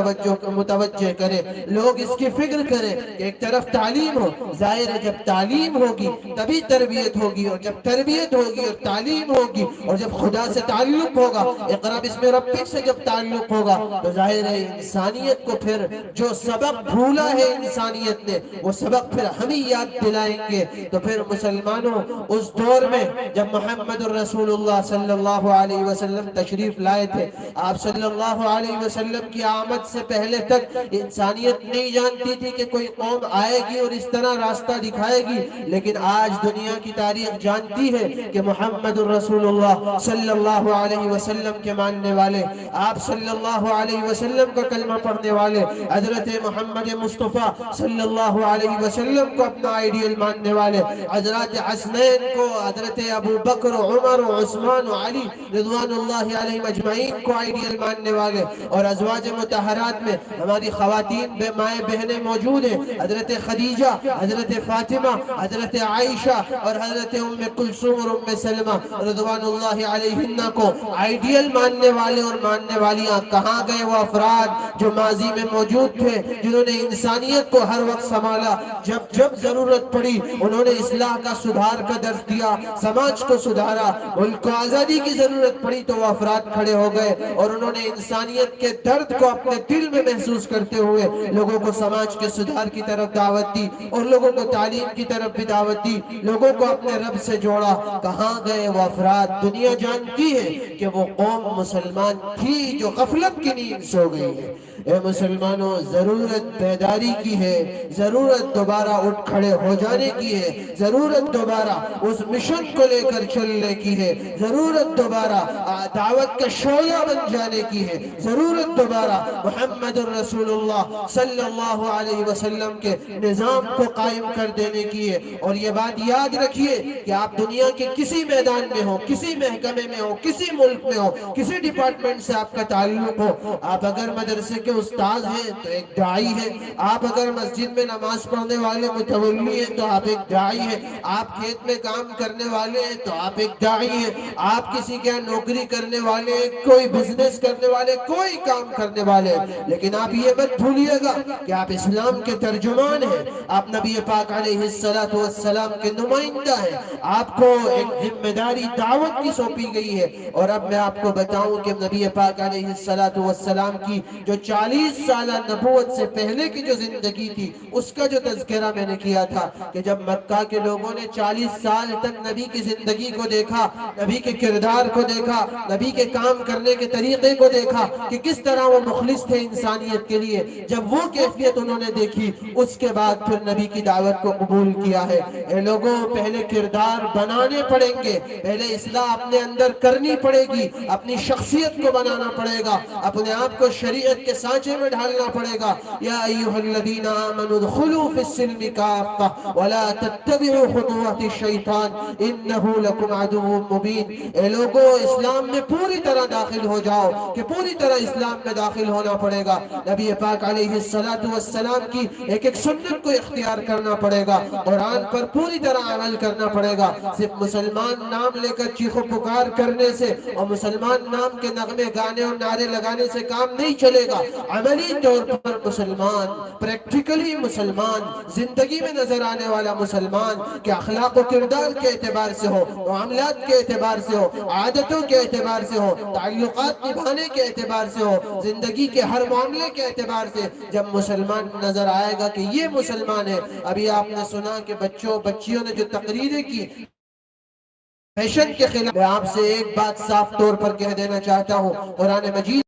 متوجہ کریں، لوگ اس کی فکر کریں کہ ایک طرف تعلیم ہو۔ ظاہر ہے جب تعلیم ہوگی تبھی تربیت ہوگی، اور جب تربیت ہوگی اور تعلیم ہوگی اور جب خدا سے تعلق ہوگا، اقرا بسم ربک سے جب تعلق ہوگا تو ظاہر ہے انسانیت کو پھر جو سبق بھولا ہے انسانیت نے وہ سبق پھر ہمیں یاد دلائیں گے۔ تو پھر مسلمانوں، اس دور میں جب محمد الرسول اللہ صلی اللہ علیہ وسلم تشریف لائے تھے، آپ صلی اللہ علیہ وسلم کی آمد سے پہلے تک انسانیت نہیں جانتی تھی کہ کوئی قوم آئے گی اور اس طرح راستہ دکھائے گی، لیکن آج دنیا کی تاریخ جانتی ہے کہ محمد الرسول اللہ صلی اللہ علیہ وسلم کے ماننے والے، آپ صلی اللہ علیہ وسلم کا کلمہ پڑھنے والے، حضرت محمد مصطفیٰ صلی اللہ علیہ وسلم کو اپنا آئیڈیل ماننے والے، حضرت حسنین کو، حضرت ابو بکر عمر عثمان علی رضوان اللہ علیہ مجمعین کو آئیڈیل ماننے والے، اور ازواج مطہرات میں ہماری خواتین بے مائے بہنیں موجود ہیں، حضرت خدیجہ، حضرت فاطمہ، حضرت عائشہ اور حضرت ام کلثوم اور ام سلمہ رضوان اللہ علیہن کو آئیڈیل ماننے والے اور ماننے والیاں کہاں گئے وہ افراد جو ماضی میں موجود تھے، جنہوں نے انسانیت کو ہر وقت سنبھالا، جب ضرورت پڑی انہوں نے اصلاح کا، سدھار کا درس دیا، سماج کو سدھارا، ملک کو آزادی کی ضرورت پڑی تو وہ افراد کھڑے ہو گئے اور انہوں نے انسانیت کے درد کو اپنے دل میں محسوس کرتے ہوئے لوگوں کو سماج کے سدھار کی طرف دعوت دی اور لوگوں کو تعلیم کی طرف بھی دعوت دی، لوگوں کو اپنے رب سے جوڑا۔ کہاں گئے وہ افراد؟ دنیا جانتی ہے کہ وہ قوم مسلمان تھی جو غفلت کی نیند سو گئی ہے۔ اے مسلمانوں، ضرورت بیداری کی ہے، ضرورت دوبارہ اٹھ کھڑے ہو جانے کی ہے، ضرورت دوبارہ اس مشن کو لے کر چلنے کی ہے، ضرورت دوبارہ دعوت کا شعلہ بن جانے کی ہے، ضرورت دوبارہ محمد الرسول اللہ صلی اللہ علیہ وسلم کے نظام کو قائم کر دینے کی ہے۔ اور یہ بات یاد رکھیے کہ آپ دنیا کے کسی میدان میں ہو، کسی محکمے میں ہو، کسی ملک میں ہو، کسی ڈپارٹمنٹ سے آپ کا تعلق ہو، آپ اگر مدرسے کے استاد ہیں تو ایک داعی ہے، آپ اگر مسجد میں نماز پڑھنے والے متولی ہیں تو آپ ایک داعی ہیں، آپ کھیت میں کام کرنے والے ہیں تو آپ ایک داعی ہیں، آپ کسی کے نوکری کرنے والے، کوئی بزنس کرنے والے، کوئی کام کرنے والے، لیکن آپ یہ مت بھولیے گا کہ آپ اسلام کے ترجمان ہیں، آپ نبی پاک علیہ السلام کے نمائندہ ہیں، آپ کو ایک ذمہ داری دعوت کی سونپی گئی ہے۔ اور اب میں آپ کو بتاؤں کہ نبی پاک علیہ السلام کی جو 40 سالہ نبوت سے پہلے کی جو زندگی تھی اس کا جو تذکرہ میں نے کیا تھا کہ جب مکہ کے لوگوں نے 40 سال تک نبی کی زندگی کو دیکھا، نبی کے کردار کو دیکھا، نبی کے کام کرنے کے طریقے کو دیکھا کہ کس طرح وہ مخلص تھے انسانیت کے لیے، جب وہ کیفیت انہوں نے دیکھی اس کے بعد پھر نبی کی دعوت کو قبول کیا ہے۔ اے لوگوں، پہلے کردار بنانے پڑیں گے، پہلے اصلاح اپنے اندر کرنی پڑے گی، اپنی شخصیت کو بنانا پڑے گا، اپنے آپ کو شریعت کے ساتھ سانچے میں ڈھالنا پڑے گا۔ یا ایھا الذین آمنوا ادخلوا فی السلم کافۃ ولا تتبعوا خطوات الشیطان انہ لکم عدو مبین۔ اے لوگو اسلام میں پوری طرح داخل ہو جاؤ، کہ پوری طرح اسلام میں داخل ہونا پڑے گا۔ نبی پاک علیہ السلام کی ایک ایک سنت کو اختیار کرنا پڑے گا، قرآن پر پوری طرح عمل کرنا پڑے گا۔ صرف مسلمان نام لے کر چیخ و پکار کرنے سے اور مسلمان نام کے نغمے گانے اور نعرے لگانے سے کام نہیں چلے گا۔ عملی طور پر مسلمان، پریکٹیکلی مسلمان، زندگی میں نظر آنے والا مسلمان کہ اخلاق و کردار کے اعتبار سے ہو، معاملات کے اعتبار سے ہو، عادتوں کے اعتبار سے ہو، تعلقات نبھانے کے اعتبار سے ہو، زندگی کے ہر معاملے کے اعتبار سے جب مسلمان نظر آئے گا کہ یہ مسلمان ہے۔ ابھی آپ نے سنا کہ بچیوں نے جو تقریریں کی فیشن کے خلاف، میں آپ سے ایک بات صاف طور پر کہہ دینا چاہتا ہوں، قرآن مجید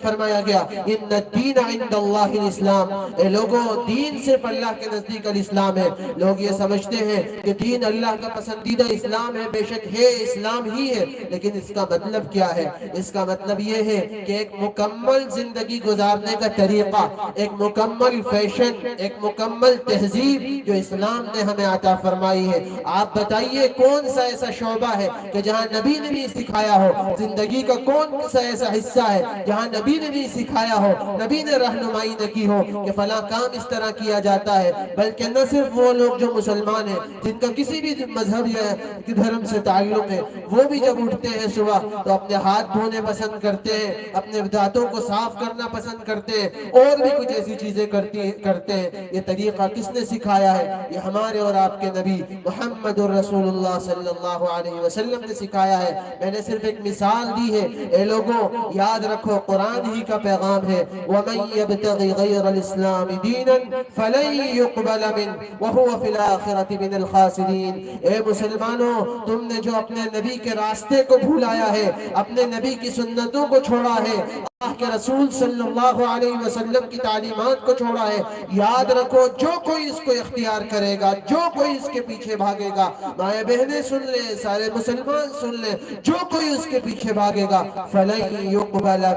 فرمایا گیا ان الدین عند اللہ الاسلام۔ اے لوگوں، دین صرف اللہ کے نزدیک الاسلام ہے۔ لوگ یہ سمجھتے ہیں کہ دین اللہ کا پسندیدہ اسلام ہے، بے شک ہے، اسلام ہی ہے، لیکن اس کا مطلب کیا ہے؟ اس کا مطلب یہ ہے کہ ایک مکمل زندگی گزارنے کا طریقہ، ایک مکمل فیشن، ایک مکمل تہذیب جو اسلام نے ہمیں عطا فرمائی ہے۔ آپ بتائیے کون سا ایسا شعبہ ہے کہ جہاں نبی نے نہیں سکھایا ہو؟ زندگی کا کون سا ایسا حصہ ہے جہاں نبی نے نہیں سکھایا ہو، نبی نے رہنمائی نہ کی ہو کہ فلاں کام اس طرح کیا جاتا ہے؟ بلکہ نہ صرف وہ لوگ جو مسلمان ہیں، جن کا کسی بھی مذہب یا دھرم سے تعلق ہے، وہ بھی جب اٹھتے ہیں صبح تو اپنے ہاتھ دھونے پسند کرتے ہیں، اپنے دانتوں کو صاف کرنا پسند کرتے ہیں، اور بھی کچھ ایسی چیزیں کرتے ہیں۔ یہ طریقہ کس نے سکھایا ہے؟ یہ ہمارے اور آپ کے نبی محمد الرسول اللہ صلی اللہ علیہ وسلم نے سکھایا ہے۔ میں نے صرف ایک مثال دی ہے۔ اے لوگوں، یاد رکھو، قرآن ہی کا پیغام ہے وَمَن يَبْتَغِ غَيْرَ الْإِسْلَامِ دِينًا فَلَن يُقْبَلَ مِنْهُ وَهُوَ فِي الْآخِرَةِ مِنَ الْخَاسِرِينَ۔ اے مسلمانوں، تم نے جو اپنے نبی کے راستے کو بھولایا ہے، اپنے نبی کی سنتوں کو چھوڑا ہے، اللہ کے رسول صلی اللہ علیہ وسلم کی تعلیمات کو چھوڑا ہے، یاد رکھو جو کوئی اس کو اختیار کرے گا، جو کوئی اس کے پیچھے بھاگے گا، مائیں بہنیں سن لیں، سارے مسلمان سن لیں، جو کوئی اس کے پیچھے بھاگے گا فَلَن يُقْبَلَ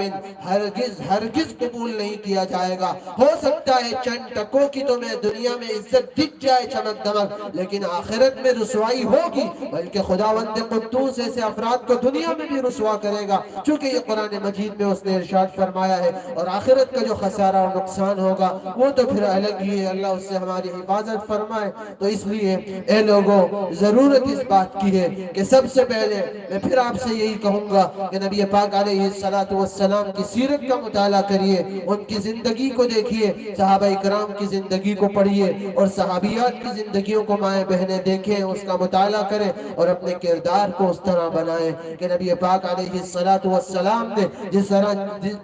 مِنْ، ہرگز قبول نہیں کیا جائے گا۔ ہو سکتا ہے چند ٹکوں کی تمہیں دنیا میں عزت دکھ جائے، چمک دمک، لیکن آخرت میں رسوائی ہوگی، بلکہ خداوند قدوس ایسے افراد کو دنیا میں بھی رسوا کرے گا، چونکہ یہ قرآن مجید میں اس نے ارشاد فرمایا ہے۔ اور آخرت کا جو خسارہ اور نقصان ہوگا وہ تو پھر الگ ہی ہے، اللہ اس سے ہماری حفاظت فرمائے۔ تو اس لیے اے لوگوں، ضرورت اس بات کی ہے کہ سب سے پہلے میں پھر آپ سے یہی کہوں گا کہ نبی پاک علیہ السلام کی سیرت کا مطالعہ کریے، ان کی زندگی کو دیکھیے، صحابہ اکرام کی زندگی کو پڑھیے، اور صحابیات کی زندگیوں کو مائیں بہنیں دیکھیں، اس کا مطالعہ کریں، اور اپنے کردار کو اس طرح بنائیں کہ نبی پاک علیہ السلام نے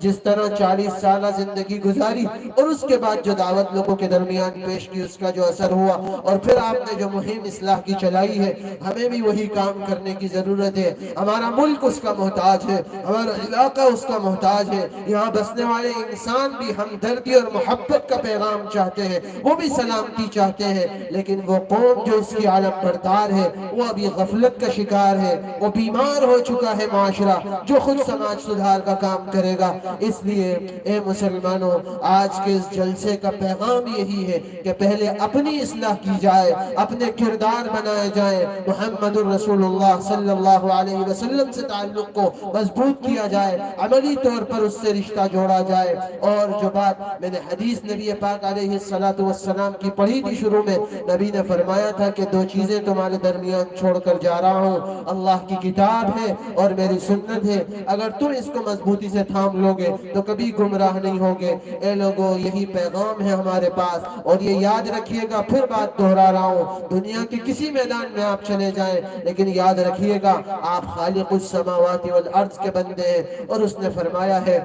جس طرح 40 سالہ زندگی گزاری اور اس کے بعد جو دعوت لوگوں کے درمیان پیش کی، اس کا جو اثر ہوا، اور پھر آپ نے جو مہم اصلاح کی چلائی ہے، ہمیں بھی وہی کام کرنے کی ضرورت ہے۔ ہمارا ملک اس کا محتاج ہے، ہمارا علاقہ اس کا محتاج ہے، یہاں بسنے والے انسان بھی ہمدردی اور محبت کا پیغام چاہتے ہیں، وہ بھی سلامتی چاہتے ہیں، لیکن وہ قوم جو اس کی عالم بردار ہے وہ ابھی غفلت کا شکار ہے، وہ بیمار ہو چکا ہے معاشرہ، جو خود سماج سدھار کا کام کرے گا۔ اس لیے اے مسلمانوں، آج کے اس جلسے کا پیغام یہی ہے کہ پہلے اپنی اصلاح کی جائے، اپنے کردار بنائے جائیں، محمد الرسول اللہ صلی اللہ علیہ وسلم سے تعلق کو مضبوط کیا جائے، عملی طور پر اس سے رشتہ جوڑا جائے۔ اور جو بات میں نے حدیث نبی پاک علیہ السلام کی پڑھی تھی شروع میں، نبی نے فرمایا تھا کہ 2 چیزیں تمہارے درمیان چھوڑ کر جا رہا ہوں، اللہ کی کتاب ہے اور میری سنت ہے، اگر تم اس کو مضبوطی سے تھام لوگے تو کبھی گمراہ نہیں ہوگے۔ اے لوگو، یہی پیغام ہے ہمارے پاس، اور یہ یاد رکھیے گا، پھر بات دہرا رہا ہوں، دنیا کے کسی میدان میں آپ چلے جائیں، لیکن یاد رکھیے گا آپ خالق السماوات والارض کے بندے ہیں، اور اس نے فرمایا ہے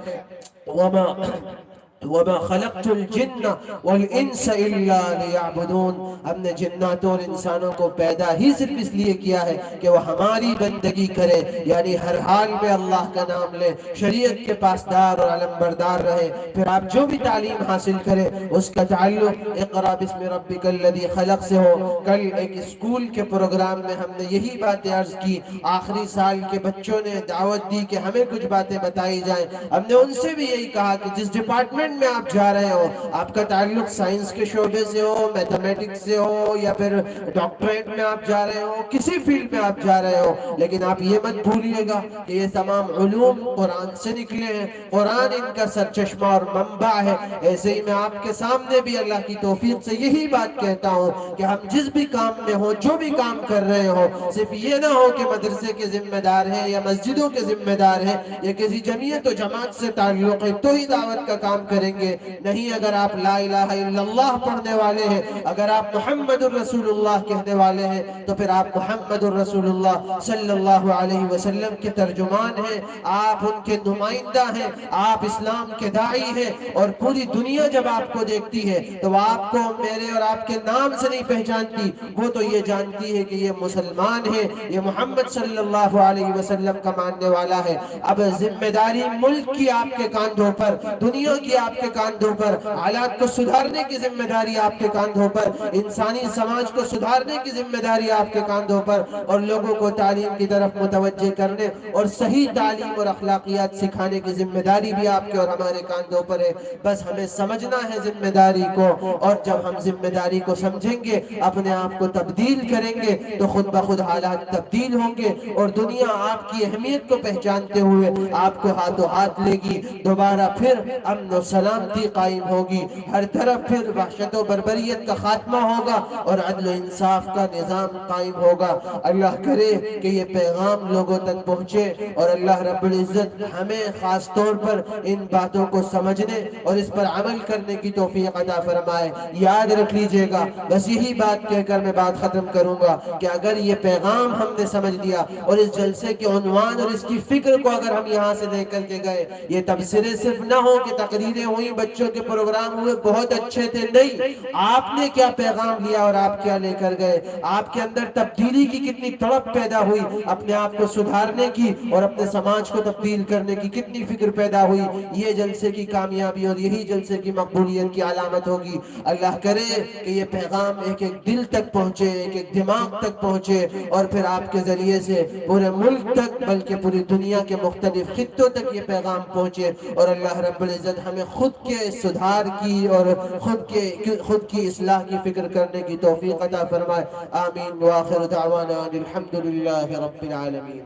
وَمَا خَلَقْتُ الْجِنَّ وَالْإِنسَ إِلَّا لِيَعْبُدُونَ، ہم نے جنات اور انسانوں کو پیدا ہی صرف اس لیے کیا ہے کہ وہ ہماری بندگی کرے، یعنی ہر حال میں اللہ کا نام لے، شریعت کے پاسدار اور علمبردار رہے۔ پھر آپ جو بھی تعلیم حاصل کرے اس کا تعلق اقرأ بسم ربک الذی خلق سے ہو۔ کل ایک اسکول کے پروگرام میں ہم نے یہی باتیں عرض کی، آخری سال کے بچوں نے دعوت دی کہ ہمیں کچھ باتیں بتائی جائیں۔ ہم نے ان سے بھی یہی کہا کہ جس ڈپارٹمنٹ میں آپ جا رہے ہو، آپ کا تعلق سائنس کے شعبے سے ہو، میتھمیٹکس سے ہو، یا پھر ڈاکٹریٹ میں آپ جا رہے ہو، کسی فیلڈ میں آپ جا رہے ہو، لیکن آپ یہ مت بھولیے گا کہ یہ تمام علوم قرآن سے نکلے ہیں، قرآن ان کا سرچشمہ اور منبع ہے۔ ایسے ہی میں آپ کے سامنے بھی اللہ کی توفیق سے یہی بات کہتا ہوں کہ ہم جس بھی کام میں ہو، جو بھی کام کر رہے ہو، صرف یہ نہ ہو کہ مدرسے کے ذمہ دار ہیں یا مسجدوں کے ذمہ دار ہیں یا کسی جمعیت و جماعت سے تعلق ہے تو ہی دعوت کا کام کریں گے۔ نہیں، اگر آپ لا الہ الا اللہ پڑھنے والے ہیں، اگر آپ محمد الرسول اللہ کہنے والے ہیں، تو پھر آپ محمد الرسول اللہ صلی اللہ علیہ وسلم کے ترجمان ہیں، آپ ان کے نمائندہ ہیں، آپ اسلام کے داعی ہیں، اور پوری دنیا جب آپ کو دیکھتی ہے تو وہ آپ کو میرے اور آپ کے نام سے نہیں پہچانتی، وہ تو یہ جانتی ہے کہ یہ مسلمان ہے، یہ محمد صلی اللہ علیہ وسلم کا ماننے والا ہے۔ اب ذمہ داری ملک کی آپ کے کاندھوں پر، دنیا کی آپ کے کاندھوں پر، حالات کو سدھارنے کی ذمہ داری آپ کے کاندھوں پر، انسانی سماج کو سدھارنے کی ذمہ داری آپ کے کاندھوں پر، اور لوگوں کو تعلیم کی طرف متوجہ کرنے اور صحیح تعلیم اور اخلاقیات سکھانے کی ذمہ داری بھی آپ کے اور ہمارے کاندھوں پر ہے۔ بس ہمیں سمجھنا ہے ذمہ داری کو، اور جب ہم ذمہ داری کو سمجھیں گے، اپنے آپ کو تبدیل کریں گے، تو خود بخود حالات تبدیل ہوں گے، اور دنیا آپ کی اہمیت کو پہچانتے ہوئے آپ کو ہاتھوں ہاتھ لے گی۔ دوبارہ پھر امن و سلامتی قائم ہوگی، ہر طرف پھر وحشت و بربریت کا خاتمہ ہوگا، اور عدل و انصاف کا نظام قائم ہوگا۔ اللہ کرے کہ یہ پیغام لوگوں تک پہنچے، اور اللہ رب العزت ہمیں خاص طور پر ان باتوں کو سمجھنے اور اس پر عمل کرنے کی توفیق عطا فرمائے۔ یاد رکھ لیجئے گا، بس یہی بات کہہ کر میں بات ختم کروں گا کہ اگر یہ پیغام ہم نے سمجھ لیا، اور اس جلسے کے عنوان اور اس کی فکر کو اگر ہم یہاں سے لے کر کے گئے، یہ تبصرے صرف نہ ہو کہ تقریریں ہوئی، بچوں کے پروگرام ہوئے، بہت اچھے تھے، نہیں، آپ نے کیا پیغام لیا اور آپ کیا لے کر گئے، آپ کے اندر تبدیلی کی کتنی تڑپ پیدا ہوئی، اپنے آپ کو سدھارنے کی اور اپنے سماج کو تبدیل کرنے کی کتنی فکر پیدا ہوئی، یہ جلسے کی کامیابی اور یہی جلسے کی مقبولیت کی علامت ہوگی۔ اللہ کرے کہ یہ پیغام ایک ایک دل تک پہنچے، ایک ایک دماغ تک پہنچے، اور پھر آپ کے ذریعے سے پورے ملک تک بلکہ پوری دنیا کے مختلف خطوں تک یہ پیغام پہنچے، اور اللہ رب العزت ہمیں خود کے سدھار کی اور خود کی اصلاح کی فکر کرنے کی توفیق عطا فرمائے۔ آمین، وآخر دعوانا الحمدللہ رب العالمین۔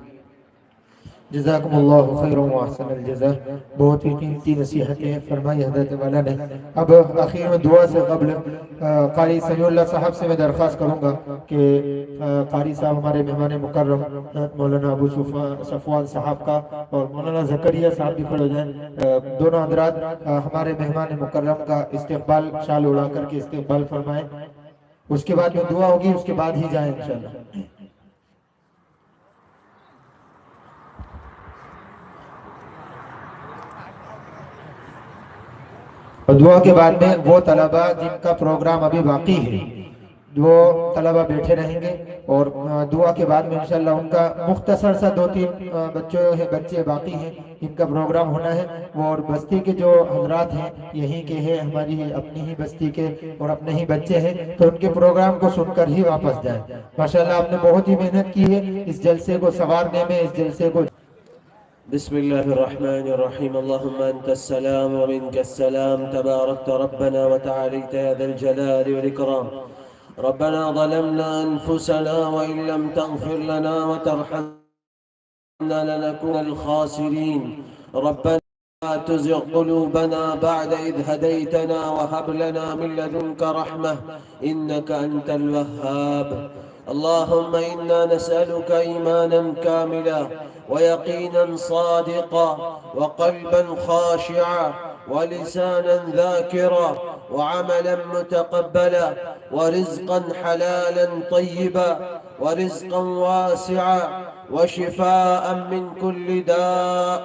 جزاکم اللہ خیر و احسن الجزا، بہت ہی قیمتی نصیحتیں فرمائی حضرت والا نے۔ اب آخر میں دعا سے قبل قاری سمیع اللہ صاحب سے میں درخواست کروں گا کہ قاری صاحب ہمارے مہمان مکرم مولانا ابو صفوان صاحب کا اور مولانا زکریا صاحب بھی کھڑے ہو جائیں، دونوں حضرات ہمارے مہمان مکرم کا استقبال، شال اڑا کر کے استقبال فرمائیں، اس کے بعد میں دعا ہوگی، اس کے بعد ہی جائیں انشاءاللہ۔ اور دعا کے بعد میں وہ طلبہ جن کا پروگرام ابھی باقی ہے، وہ طلبہ بیٹھے رہیں گے، اور دعا کے بعد میں انشاءاللہ ان کا مختصر سا 2-3 بچے باقی ہیں جن کا پروگرام ہونا ہے، وہ اور بستی کے جو حضرات ہیں یہیں کے ہیں، ہماری اپنی ہی بستی کے اور اپنے ہی بچے ہیں، تو ان کے پروگرام کو سن کر ہی واپس جائیں۔ ماشاءاللہ آپ نے بہت ہی محنت کی ہے اس جلسے کو سنوارنے میں، اس جلسے کو۔ بسم الله الرحمن الرحيم. اللهم أنت السلام ومنك السلام، تباركت ربنا وتعاليت يا ذا الجلال والإكرام. ربنا ظلمنا أنفسنا وإن لم تغفر لنا وترحمنا لنكون الخاسرين. ربنا لا تزغ قلوبنا بعد إذ هديتنا وهب لنا من لدنك رحمة إنك أنت الوهاب. اللهم إنا نسألك إيمانا كاملا ويقينا صادقا وقلبا خاشعا ولسانا ذاكرا وعملا متقبلا ورزقا حلالا طيبا ورزقا واسعا وشفاء من كل داء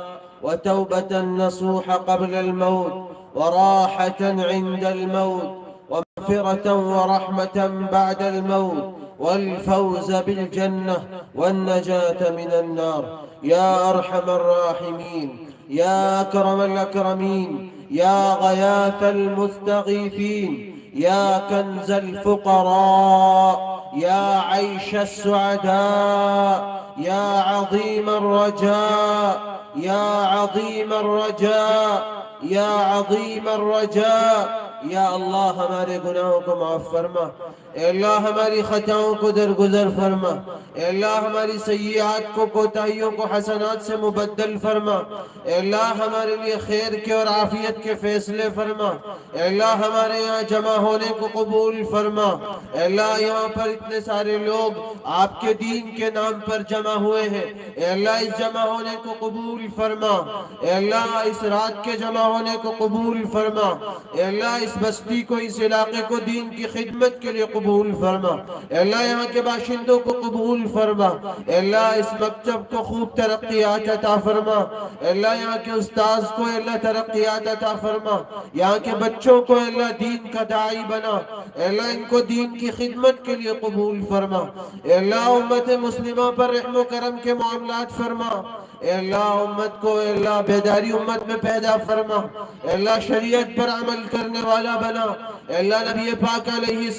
وتوبة نصوح قبل الموت وراحة عند الموت ومغفرة ورحمة بعد الموت والفوز بالجنة والنجاة من النار. يا أرحم الراحمين، يا أكرم الأكرمين، يا غياث المستغيثين، يا كنز الفقراء، يا عيش السعداء، يا عظيم الرجاء، يا عظيم الرجاء، يا عظيم الرجاء. یا اللہ ہمارے گناہوں کو معاف فرما، اے اللہ ہماری خطاؤں کو درگزر فرما، اے اللہ ہماری سیئات کو کوتاہیوں کو حسنات سے مبدل فرما، اے اللہ ہمارے لیے خیر کے اور عافیت کے فیصلے فرما، اے اللہ ہمارے یہاں جمع ہونے کو قبول فرما، اے اللہ یہاں پر اتنے سارے لوگ آپ کے دین کے نام پر جمع ہوئے ہیں، اے اللہ اس جمع ہونے کو قبول فرما، اے اللہ اس رات کے جمع ہونے کو قبول فرما، اے اللہ اس بستی کو، اس علاقے کو دین کی خدمت کے لیے قبول فرما، اے اللہ یہاں کے باشندوں کو قبول فرما، اے اللہ اس مکتب کو خوب ترقیات عطا فرما، اے اللہ یہاں کے استاذ کو اے اللہ ترقیات عطا فرما، یہاں کے بچوں کو اے اللہ دین کا داعی بنا، اے اللہ ان کو دین کی خدمت کے لیے قبول فرما، اے اللہ امت مسلمہ پر رحم و کرم کے معاملات فرما، اے اللہ امت کو اے اللہ بیداری امت میں پیدا فرما، اے اللہ شریعت پر عمل کرنے والا بنا، اے اللہ نبی پاک علیہ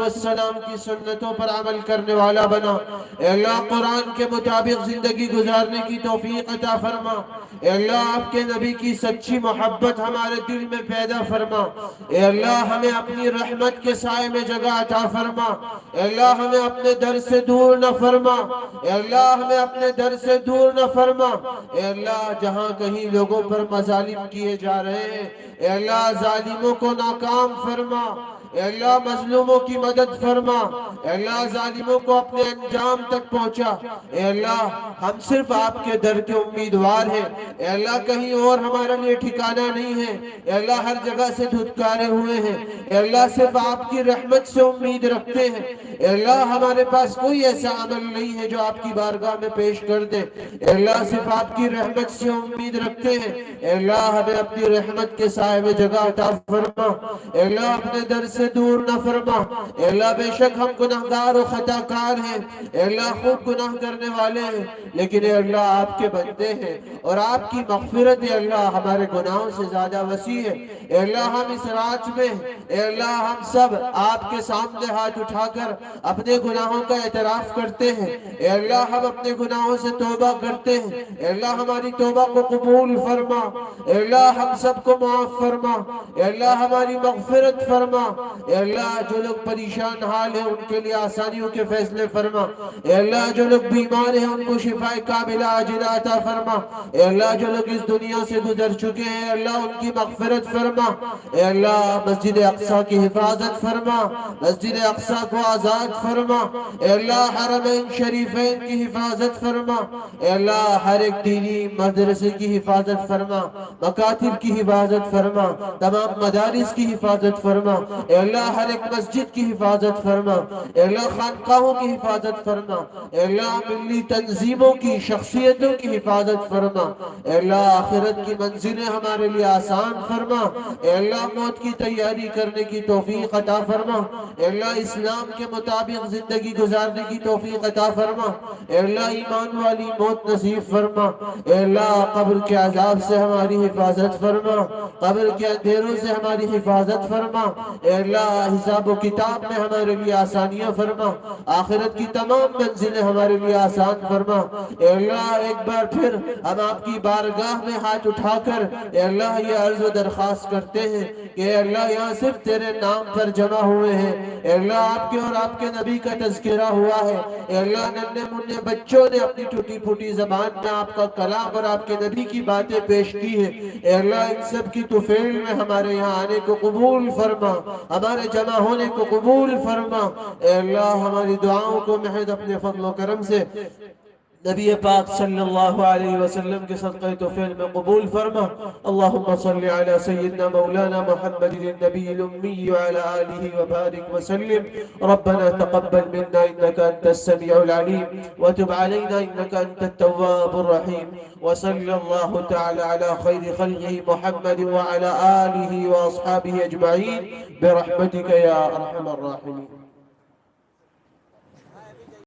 السلام کی سنتوں پر عمل کرنے والا بنا، اے اللہ قرآن کے مطابق زندگی گزارنے کی توفیق عطا فرما، اے اللہ آپ کے نبی کی سچی محبت ہمارے دل میں پیدا فرما، اے اللہ ہمیں اپنی رحمت کے سائے میں جگہ عطا فرما، اے اللہ ہمیں اپنے در سے دور نہ فرما، اے اللہ ہمیں اپنے در سے دور نہ فرما، اے اللہ جہاں کہیں لوگوں پر مظالم کیے جا رہے ہیں اے اللہ ظالموں کو ناکام فرما، اے اللہ مظلوموں کی مدد فرما، اے اللہ ظالموں کو اپنے انجام تک پہنچا، اے اللہ ہم صرف آپ کے در کے امیدوار ہیں، اے اللہ کہیں اور ہمارا لیے ٹھکانہ نہیں ہے، اے اللہ ہر جگہ سے دھتکارے ہوئے ہیں، اے اللہ صرف آپ کی رحمت سے امید رکھتے ہیں، اے اللہ ہمارے پاس کوئی ایسا عمل نہیں ہے جو آپ کی بارگاہ میں پیش کر دے، اے اللہ صرف آپ کی رحمت سے امید رکھتے ہیں، اے اللہ ہمیں اپنی رحمت کے سائے میں جگہ عطا فرما، اے اللہ اپنے در سے دور نہ فرما، اے اللہ بے شک ہم گناہگار و خطاکار ہیں، اے اللہ خوب گناہ کرنے والے ہیں، لیکن اے اللہ آپ کے بندے ہیں اور آپ کی مغفرت اے اللہ ہمارے گناہوں سے زیادہ وسیع ہے، اے اللہ ہم اس رات میں اے اللہ ہم سب آپ کے سامنے ہاتھ اٹھا کر اپنے گناہوں کا اعتراف کرتے ہیں، اے اللہ ہم اپنے گناہوں سے توبہ کرتے ہیں، اے اللہ ہماری توبہ کو قبول فرما، اے اللہ ہم سب کو معاف فرما، اے اللہ ہماری مغفرت فرما، اے اللہ جو لوگ پریشان حال ہیں ان کے لیے آسانیوں کے فیصلے فرما، اے اللہ جو لوگ بیمار ہیں ان کو شفاء کاملہ عاجلہ عطا فرما، اے اللہ جو لوگ اس دنیا سے گزر چکے ہیں اے اللہ ان کی مغفرت فرما، اے اللہ مسجد اقصی کی حفاظت فرما، مسجد اقصی کو آزاد فرما، اے اللہ حرمین شریفین کی حفاظت فرما، اے اللہ ہر ایک دینی مدرسے کی حفاظت فرما، مکاتب کی حفاظت فرما، تمام مدارس کی حفاظت فرما، اے اللہ ہر ایک مسجد کی حفاظت فرما، اے اللہ خانقاہوں کی حفاظت فرما، اے اللہ ملی تنظیموں کی شخصیتوں کی حفاظت فرما، اے اللہ آخرت کی منزلیں ہمارے لیے آسان فرما، اے اللہ موت کی تیاری کرنے کی توفیق عطا فرما، اے اللہ اسلام کے مطابق زندگی گزارنے کی توفیق عطا فرما، اے اللہ ایمان والی موت نصیب فرما، اے اللہ قبر کے عذاب سے ہماری حفاظت فرما، قبر کے اندھیروں سے ہماری حفاظت فرما، اے اللہ حساب و کتاب میں ہمارے لیے آسانیاں فرما، آخرت کی تمام منزلیں ہمارے لیے آسان فرما، اے اللہ ایک بار پھر ہم آپ کی بارگاہ میں ہاتھ اٹھا کر اے اللہ یہ عرض و درخواست کرتے ہیں کہ اے اللہ یہاں صرف تیرے نام پر جمع ہوئے ہیں، اے اللہ آپ کے اور آپ کے نبی کا تذکرہ ہوا ہے، اے اللہ ننھے منھے بچوں نے اپنی ٹوٹی پھوٹی زبان میں آپ کا کلام اور آپ کے نبی کی باتیں پیش کی ہیں، اے اللہ ان سب کی توفیل میں ہمارے یہاں آنے کو قبول فرما، ہمارے جمع ہونے کو قبول فرما، اے اللہ ہماری دعاؤں کو محض اپنے فضل و کرم سے نبی پاک صلی اللہ علیہ وسلم کے صدقہ توفیل میں قبول فرما اللہم صلی علی سیدنا مولانا محمد النبی الأمی وعلى آلہ وبارک وسلم ربنا تقبل منا انك انت السمیع العلیم وتب علینا انك انت التواب الرحیم وصلی اللہ تعالی علی خیر خلقه محمد وعلى آلہ واصحابہ اجمعین برحمتک یا ارحم الراحمین.